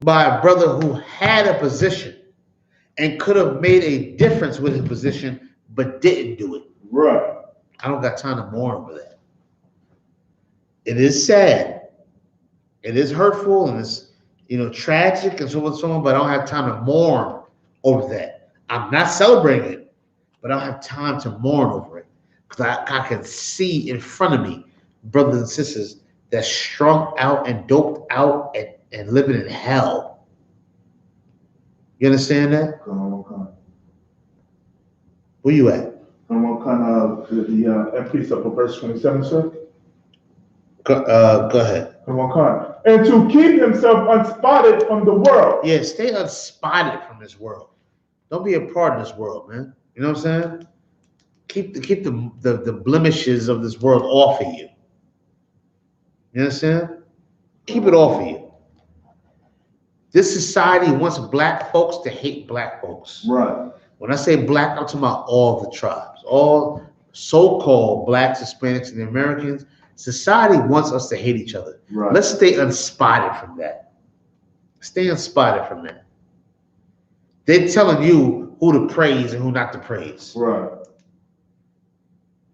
by a brother who had a position and could have made a difference with his position, but didn't do it. Right. I don't got time to mourn over that. It is sad. It is hurtful and it's tragic and so on, but I don't have time to mourn over that. I'm not celebrating it, but I don't have time to mourn over it because I can see in front of me brothers and sisters that's strung out and doped out and living in hell. You understand that? Where you at? What kind of the precept of verse 27, sir? Go ahead. And to keep himself unspotted from the world. Yeah, stay unspotted from this world. Don't be a part of this world, man. You know what I'm saying? Keep the blemishes of this world off of you. You understand? Keep it off of you. This society wants black folks to hate black folks. Right. When I say black, I'm talking about all the tribes, all so-called blacks, Hispanics, and Americans. Society wants us to hate each other. Right. Let's stay unspotted from that. Stay unspotted from that. They're telling you who to praise and who not to praise. Right.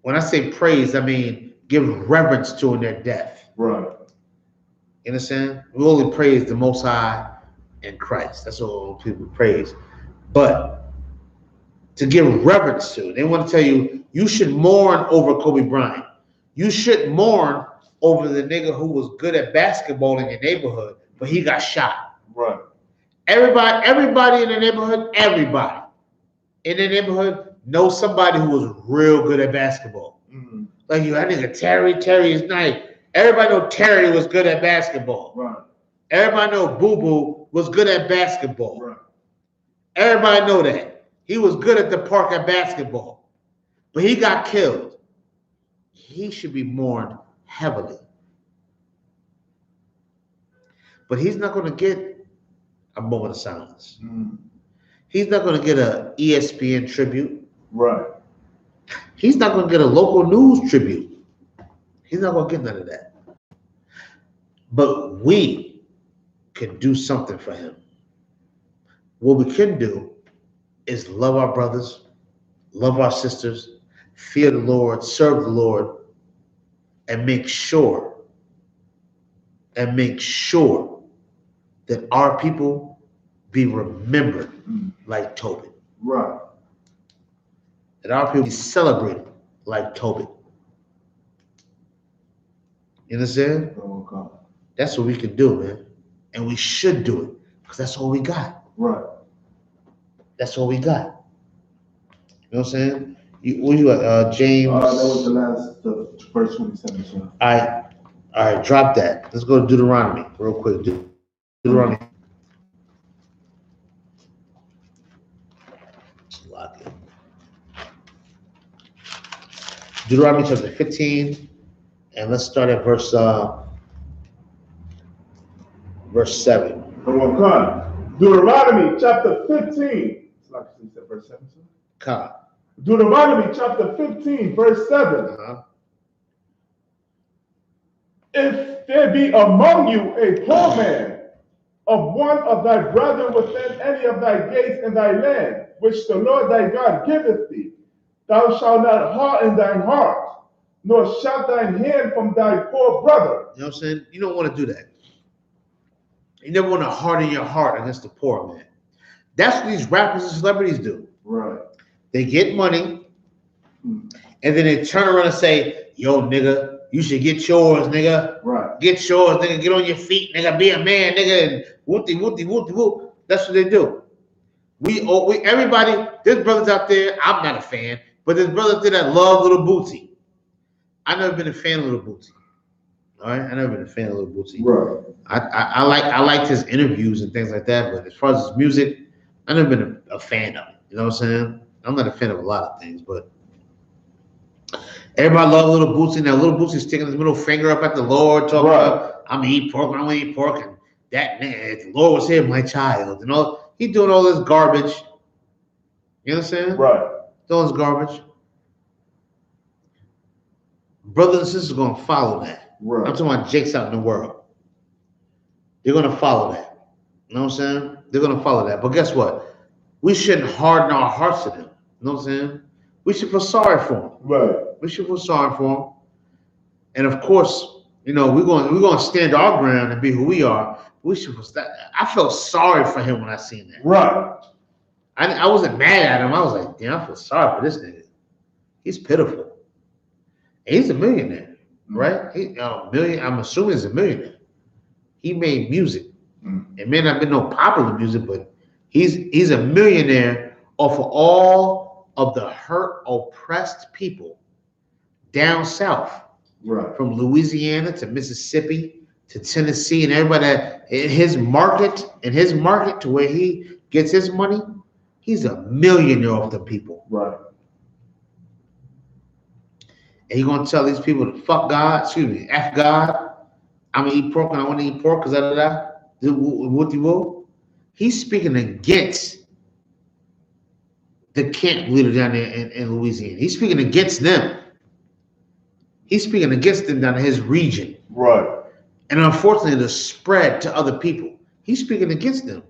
When I say praise, I mean give reverence to in their death. Right. You understand? We only praise the Most High and Christ. That's all people praise. But to give reverence to, they want to tell you, you should mourn over Kobe Bryant. You should mourn over the nigga who was good at basketball in your neighborhood, but he got shot. Right. Everybody in the neighborhood, everybody in the neighborhood knows somebody who was real good at basketball. Mm-hmm. Like you, I think Terry is nice. Everybody know Terry was good at basketball. Right. Everybody know Boo Boo was good at basketball. Right. Everybody know that. He was good at the park at basketball. But he got killed. He should be mourned heavily. But he's not going to get a moment of silence. Mm-hmm. He's not going to get a ESPN tribute. Right. He's not going to get a local news tribute. He's not going to get none of that. But we can do something for him. What we can do is love our brothers, love our sisters, fear the Lord, serve the Lord, and make sure that our people be remembered like Tobit. Right. That our people be celebrated like Tobit. You understand? Oh, God. That's what we can do, man. And we should do it, because that's all we got. Right. That's all we got. You know what I'm saying? What you got, James? That was the verse 27. So. All right, drop that. Let's go to Deuteronomy real quick. Deuteronomy. Lock it. Deuteronomy chapter 15, and let's start at verse 7. Come on, come. Deuteronomy chapter 15. Like you said, verse 7. Come. Deuteronomy chapter 15, verse 7. Uh-huh. If there be among you a poor man of one of thy brethren within any of thy gates in thy land, which the Lord thy God giveth thee, thou shalt not harden thine heart, nor shut thine hand from thy poor brother. You know what I'm saying? You don't want to do that. You never want to harden your heart against the poor man. That's what these rappers and celebrities do. Right. They get money, and then they turn around and say, yo, nigga, you should get yours, nigga. Right. Get yours, nigga. Get on your feet, nigga. Be a man, nigga. And whoop. That's what they do. Everybody, there's brothers out there, I'm not a fan, but there's brothers out there that love Little Bootsy. I've never been a fan of Little Bootsy. All right? I've never been a fan of Little Bootsy. Right. I liked his interviews and things like that, but as far as his music, I've never been a fan of it. You know what I'm saying? I'm not a fan of a lot of things, but everybody loves Little Bootsy. Now, Little Bootsy sticking his middle finger up at the Lord, talking about, I'm going to eat pork, I'm going to eat pork, and that, if the Lord was here, my child. You know, he doing all this garbage. You understand? Right. Doing this garbage. Brothers and sisters are going to follow that. Right. I'm talking about Jakes out in the world. They're going to follow that. You know what I'm saying? They're going to follow that. But guess what? We shouldn't harden our hearts to them. You know what I'm saying? We should feel sorry for them. Right. We should feel sorry for them. And of course, you know, we're going to stand our ground and be who we are. We should. I felt sorry for him when I seen that. Right. I wasn't mad at him. I was like, damn, I feel sorry for this nigga. He's pitiful. And he's a millionaire, right? I'm assuming he's a millionaire. He made music. It may not be no popular music, but he's a millionaire off of all of the hurt, oppressed people down south. Right. From Louisiana to Mississippi to Tennessee and everybody that in his market to where he gets his money, he's a millionaire off the people. Right. And you're gonna tell these people to fuck God, F God, I'm gonna eat pork and I want to eat pork because he's speaking against the camp leader down there in Louisiana. He's speaking against them. He's speaking against them down in his region. Right. And unfortunately, the spread to other people. He's speaking against them.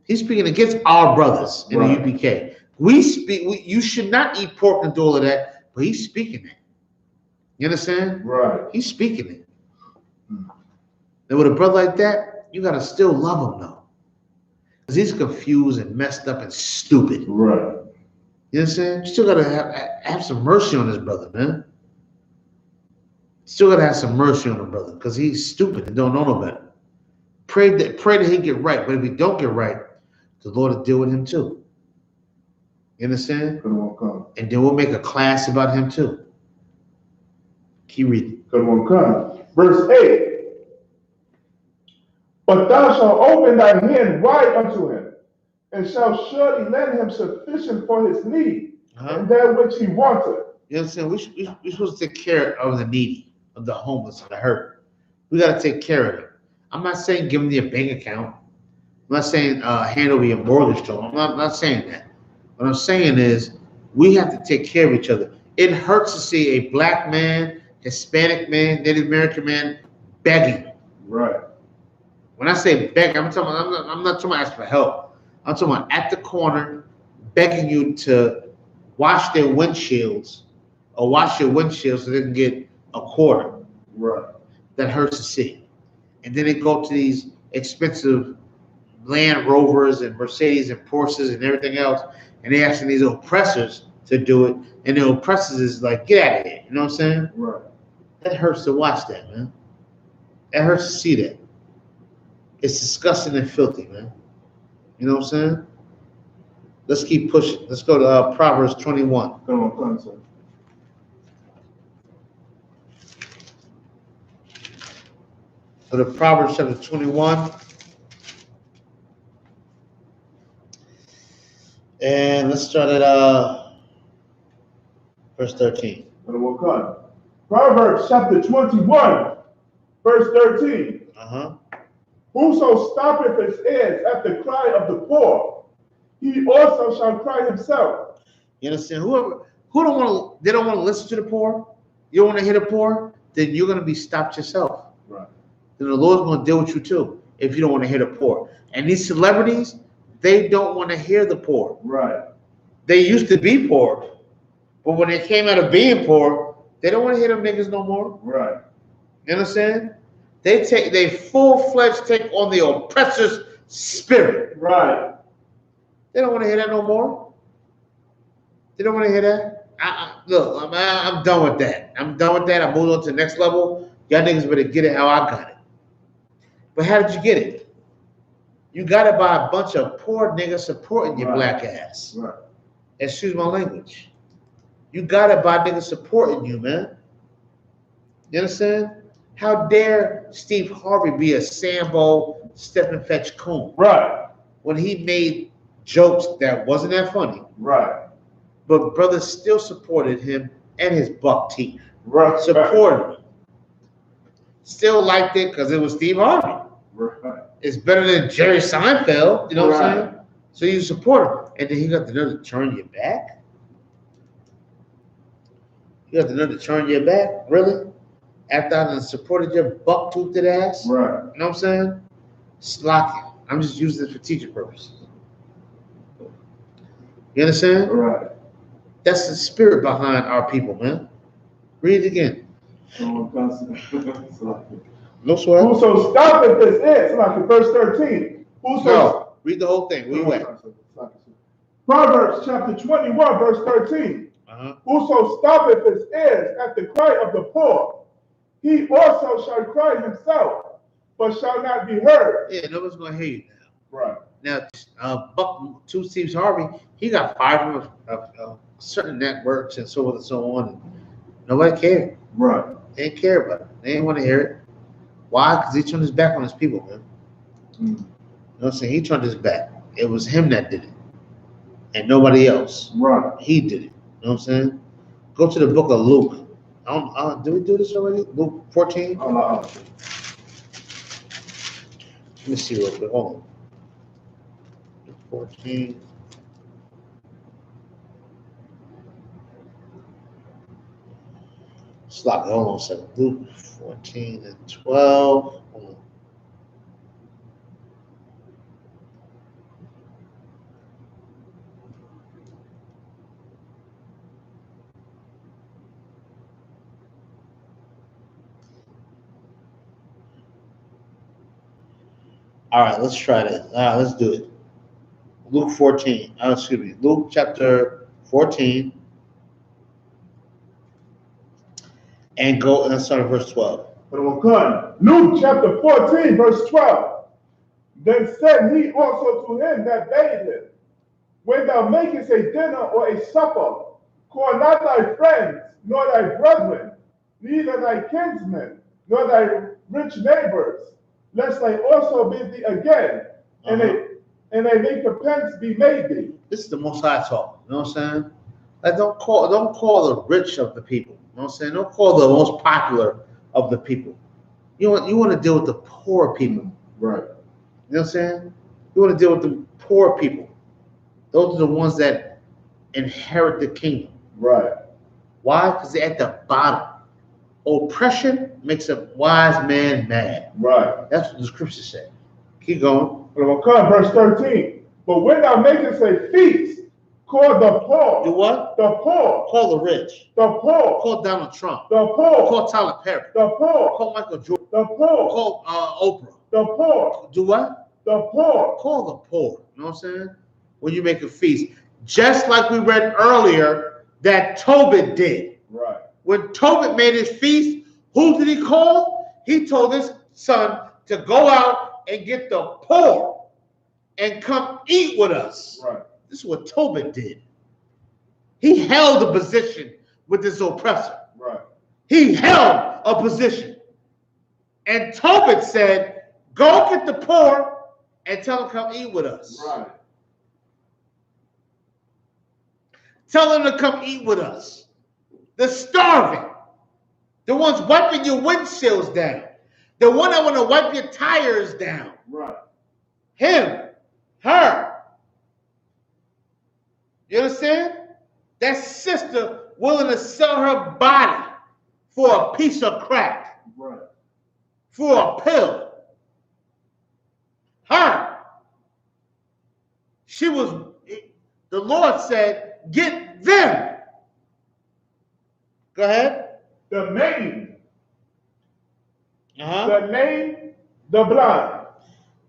He's speaking against our brothers in the UPK. You should not eat pork and do all of that, but he's speaking it. You understand? Right. He's speaking it. And with a brother like that, you got to still love him, though. Because he's confused and messed up and stupid. Right. You understand? You still got to have some mercy on this brother, man. Still gotta have some mercy on the brother because he's stupid and don't know no better. Pray that he get right, but if he don't get right, the Lord will deal with him too. You understand? Come on, come. And then we'll make a class about him too. Keep reading. Come on, come. Verse 8. But thou shalt open thy hand wide unto him, and shalt surely lend him sufficient for his need, and that which he wanteth. You understand? We're supposed to take care of the needy, of the homeless, of the hurt. We got to take care of them. I'm not saying give them your bank account. I'm not saying hand over your mortgage to them. I'm not saying that. What I'm saying is we have to take care of each other. It hurts to see a black man, Hispanic man, Native American man begging. Right. When I say beg, I'm not talking about asking for help. I'm talking about at the corner begging you to wash their windshields or wash your windshield so they can get a quarter. Right. That hurts to see. And then they go to these expensive Land Rovers and Mercedes and Porsches and everything else, and they asking these oppressors to do it, and the oppressors is like, get out of here. You know what I'm saying? Right. That hurts to watch that, man. That hurts to see that. It's disgusting and filthy, man. You know what I'm saying? Let's keep pushing. Let's go to Proverbs 21. Come on, come, sir. So the Proverbs chapter 21. And let's start at verse 13. Come on, come. Proverbs chapter 21, verse 13. Whoso stoppeth his ears at the cry of the poor, he also shall cry himself. You understand? Who don't want to, they don't want to listen to the poor. You don't want to hear the poor, then you're going to be stopped yourself. Right. Then the Lord's going to deal with you too if you don't want to hear the poor. And these celebrities, they don't want to hear the poor. Right. They used to be poor, but when they came out of being poor, they don't want to hear them niggas no more. Right. You understand? They full-fledged take on the oppressor's spirit. Right. They don't want to hear that no more. They don't want to hear that. Look, I'm done with that. I'm done with that. I moved on to the next level. Y'all niggas better get it how I got it. But how did you get it? You got it by a bunch of poor niggas supporting your black ass. Right. Excuse my language. You got it by niggas supporting you, man. You understand? How dare Steve Harvey be a Sambo step and fetch coon? Right. When he made jokes that wasn't that funny. Right. But brothers still supported him and his buck teeth. Right. Supported him. Still liked it because it was Steve Harvey. Right. It's better than Jerry Seinfeld. You know what I'm saying? So you support him. And then he got the nerve to turn your back? You got the nerve to turn your back? Really? After I supported your buck-toothed ass? Right. You know what I'm saying? Slocking. I'm just using this for teaching purposes. You understand? Right. That's the spirit behind our people, man. Read it again. No swear. Whoso stoppeth his ears, like verse 13. No, read the whole thing. Where you at? Proverbs chapter 21, verse 13. Whoso stoppeth his ears at the cry of the poor, he also shall cry himself, but shall not be heard. Yeah, nobody's gonna hear you now. Right. Now, Buck, two Steve Harvey, he got fired from certain networks and so on and so on. And nobody cared. Right. They didn't care about it. They didn't want to hear it. Why? Because he turned his back on his people, man. You know what I'm saying? He turned his back. It was him that did it, and nobody else. Right. He did it. You know what I'm saying? Go to the book of Luke. Did we do this already? Luke 14? Let me see real quick. Hold on. Luke 14. Slap. Hold on a second. Luke 14 and 12. Hold on. All right, let's try this. All right, let's do it. Luke 14. Excuse me. Luke chapter 14. And go and start at verse 12. Luke chapter 14, verse 12. Then said he also to him that bade him, when thou makest a dinner or a supper, call not thy friends, nor thy brethren, neither thy kinsmen, nor thy rich neighbors, lest they also bid thee again, and a recompense be made thee. This is the Most High talking. You know what I'm saying? Like don't call the rich of the people. You know what I'm saying? Don't call the most popular of the people. You want to deal with the poor people. Right. You know what I'm saying? You want to deal with the poor people. Those are the ones that inherit the kingdom. Right. Why? Because they're at the bottom. Oppression makes a wise man mad. Right. That's what the scripture said. Keep going. Verse 13. But when thou makest a feast, call the poor. Do what? The poor. Call the rich. The poor. Call Donald Trump. The poor. Call Tyler Perry. The poor. Call Michael Jordan. The poor. Call Oprah. The poor. Do what? The poor. Call the poor. You know what I'm saying? When you make a feast. Just like we read earlier that Tobit did. Right. When Tobit made his feast, who did he call? He told his son to go out and get the poor and come eat with us. Right. This is what Tobit did. He held a position with this oppressor. Right. He held a position. And Tobit said, go get the poor and tell them to come eat with us. Right. Tell them to come eat with us. The starving. The ones wiping your windshields down. The one that want to wipe your tires down. Right. Him. Her. You understand? That sister willing to sell her body for a piece of crack. Right. For a pill. Her. She was, the Lord said, get them. Go ahead. The maimed. The lame, the blind.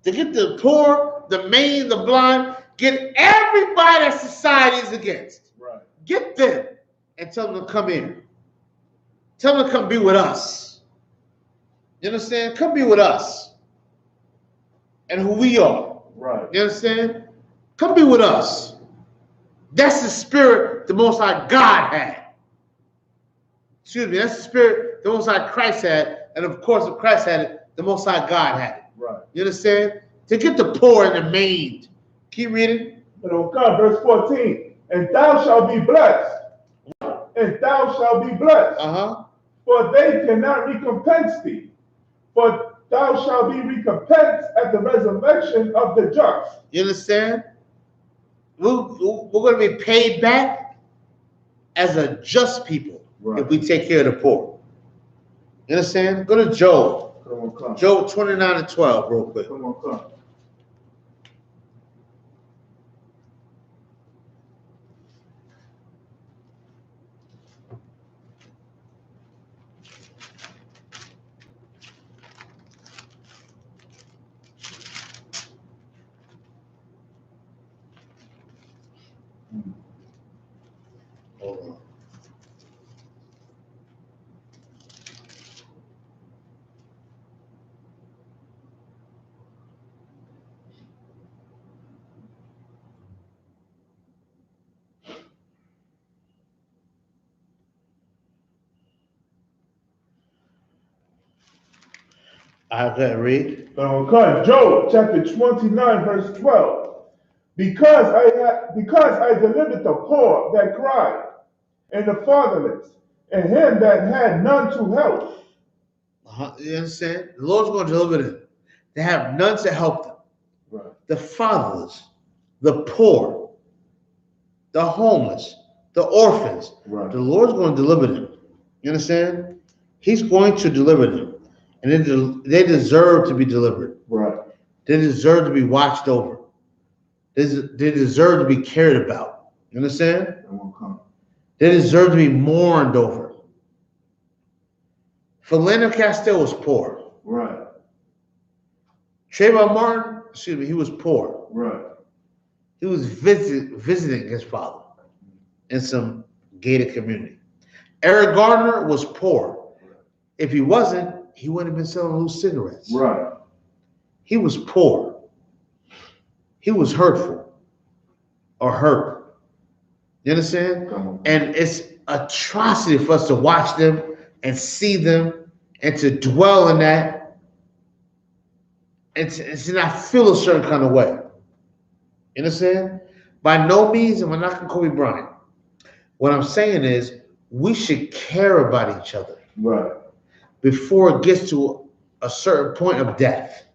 To get the poor, the maimed, the blind, get everybody that society is against. Right. Get them and tell them to come in. Tell them to come be with us. You understand? Come be with us. And who we are. Right. You understand? Come be with us. That's the spirit the Most High God had. Excuse me, that's the spirit the Most High Christ had. And of course, if Christ had it, the Most High God had it. Right. You understand? To get the poor and the maimed. Keep reading. Verse 14. And thou shalt be blessed. And thou shalt be blessed. For they cannot recompense thee. For thou shalt be recompensed at the resurrection of the just. You understand? We're going to be paid back as a just people. Right. If we take care of the poor. You understand? Go to Job. Come. Job 29 and 12 real quick. Come. Hold on. I've got to read. Okay. Job chapter 29, verse 12. Because I delivered the poor that cried, and the fatherless, and him that had none to help. You understand? The Lord's going to deliver them. They have none to help them. Right. The fatherless, the poor, the homeless, the orphans. Right. The Lord's going to deliver them. You understand? He's going to deliver them. And they deserve to be delivered. Right. They deserve to be watched over. They deserve to be cared about. You understand? They deserve to be mourned over. Philando Castile was poor. Right. Trayvon Martin, he was poor. Right. He was visiting his father in some gated community. Eric Gardner was poor. If he wasn't, he wouldn't have been selling loose cigarettes. Right. He was poor. He was hurtful or hurt. You understand? And it's atrocity for us to watch them and see them and to dwell in that and to not feel a certain kind of way. You understand? By no means am I knocking Kobe Bryant. What I'm saying is we should care about each other. Right. Before it gets to a certain point of death.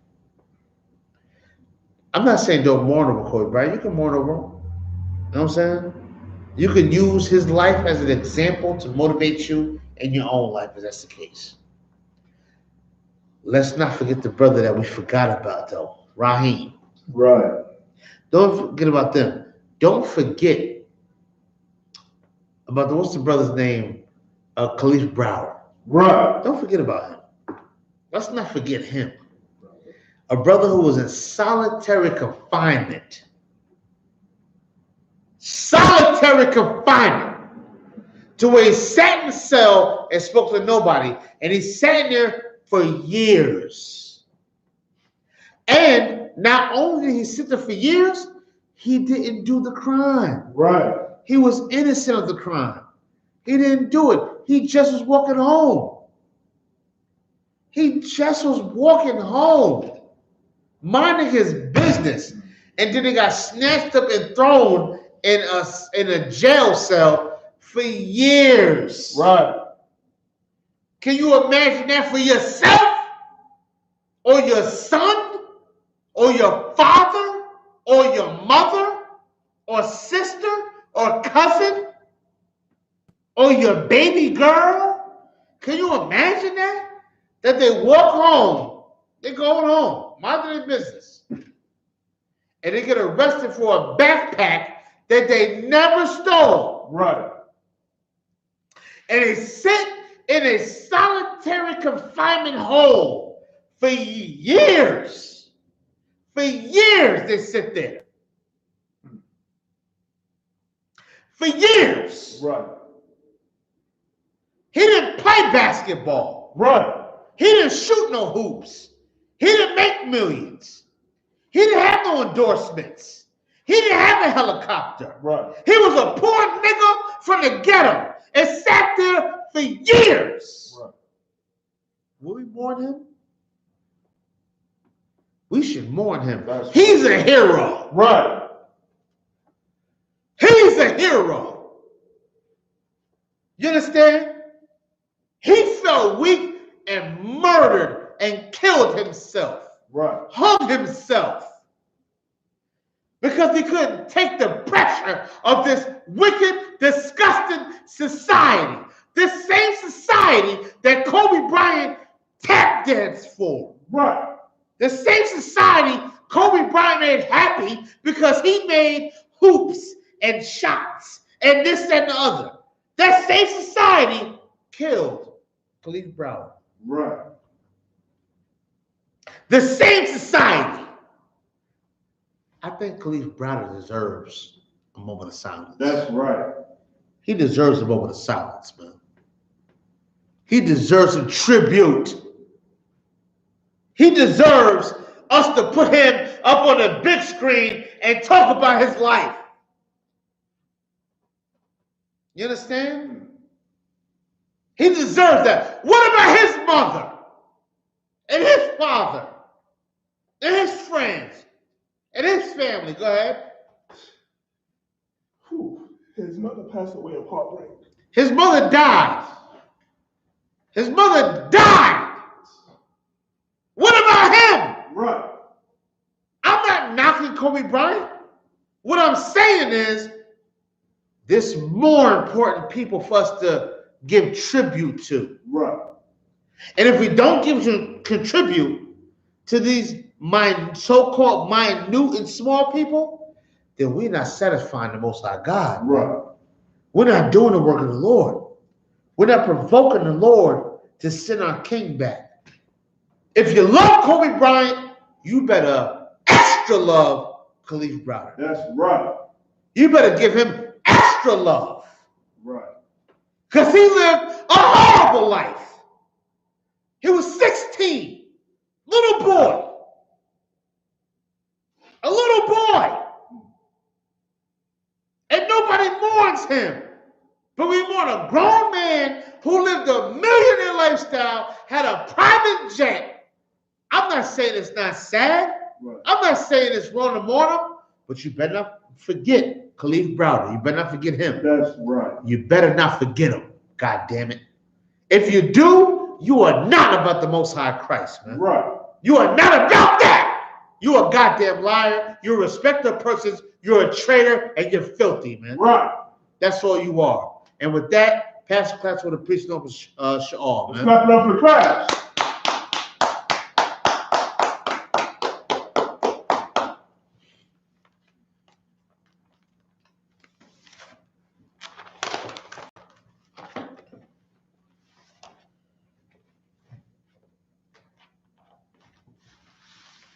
I'm not saying don't mourn over Kobe Bryant. You can mourn over him. You know what I'm saying? You can use his life as an example to motivate you in your own life, if that's the case. Let's not forget the brother that we forgot about, though, Raheem. Right. Don't forget about them. Don't forget about what's the brother's name? Khalif Browder. Right. Don't forget about him. Let's not forget him. A brother who was in solitary confinement. Solitary confinement. To where he sat in a cell and spoke to nobody. And he sat in there for years. And not only did he sit there for years, he didn't do the crime. Right. He was innocent of the crime. He didn't do it. He just was walking home. He just was walking home, minding his business. And then he got snatched up and thrown in a jail cell for years. Right. Can you imagine that for yourself? Or your son? Or your father? Or your mother? Or sister? Or cousin? Or your baby girl? Can you imagine that? That they walk home, they're going home, minding their business, and they get arrested for a backpack that they never stole. Right. And they sit in a solitary confinement hole for years. For years they sit there. For years. Right. He didn't play basketball. Right. He didn't shoot no hoops. He didn't make millions. He didn't have no endorsements. He didn't have a helicopter. Right. He was a poor nigga from the ghetto and sat there for years. Right. Will we mourn him? We should mourn him. He's a hero. Right. He's a hero. You understand? He felt weak and murdered and killed himself. Right. Hung himself. Because he couldn't take the pressure of this wicked, disgusting society. This same society that Kobe Bryant tap danced for. Right. The same society Kobe Bryant made happy because he made hoops and shots and this and the other. That same society killed Khalif Browder. Right. The same society. I think Khalif Browder deserves a moment of silence. That's right. He deserves a moment of silence, man. He deserves some tribute. He deserves us to put him up on a big screen and talk about his life. You understand? He deserves that. What about his mother and his father and his friends and his family? Go ahead. Whew. His mother passed away of heartbreak. His mother died. His mother died. What about him? Right. I'm not knocking Kobe Bryant. What I'm saying is there's more important people for us to give tribute to. Right. And if we don't contribute to these so-called minute and small people, then we're not satisfying the Most High God. Right. We're not doing the work of the Lord. We're not provoking the Lord to send our king back. If you love Kobe Bryant, you better extra love Khalif Browder. That's right. You better give him extra love. Right. Because he lived a horrible life. He was 16. Little boy. A little boy. And nobody mourns him. But we mourn a grown man who lived a millionaire lifestyle, had a private jet. I'm not saying it's not sad. Right. I'm not saying it's wrong to mourn him, but you better not forget Khalif Browder. You better not forget him. That's right. You better not forget him. God damn it. If you do, you are not about the Most High Christ, man. Right. You are not about that. You a goddamn liar. You respect the persons. You're a traitor, and you're filthy, man. Right. That's all you are. And with that, pass the class with a priest over Sha'al, man. Let's clap it up for the class.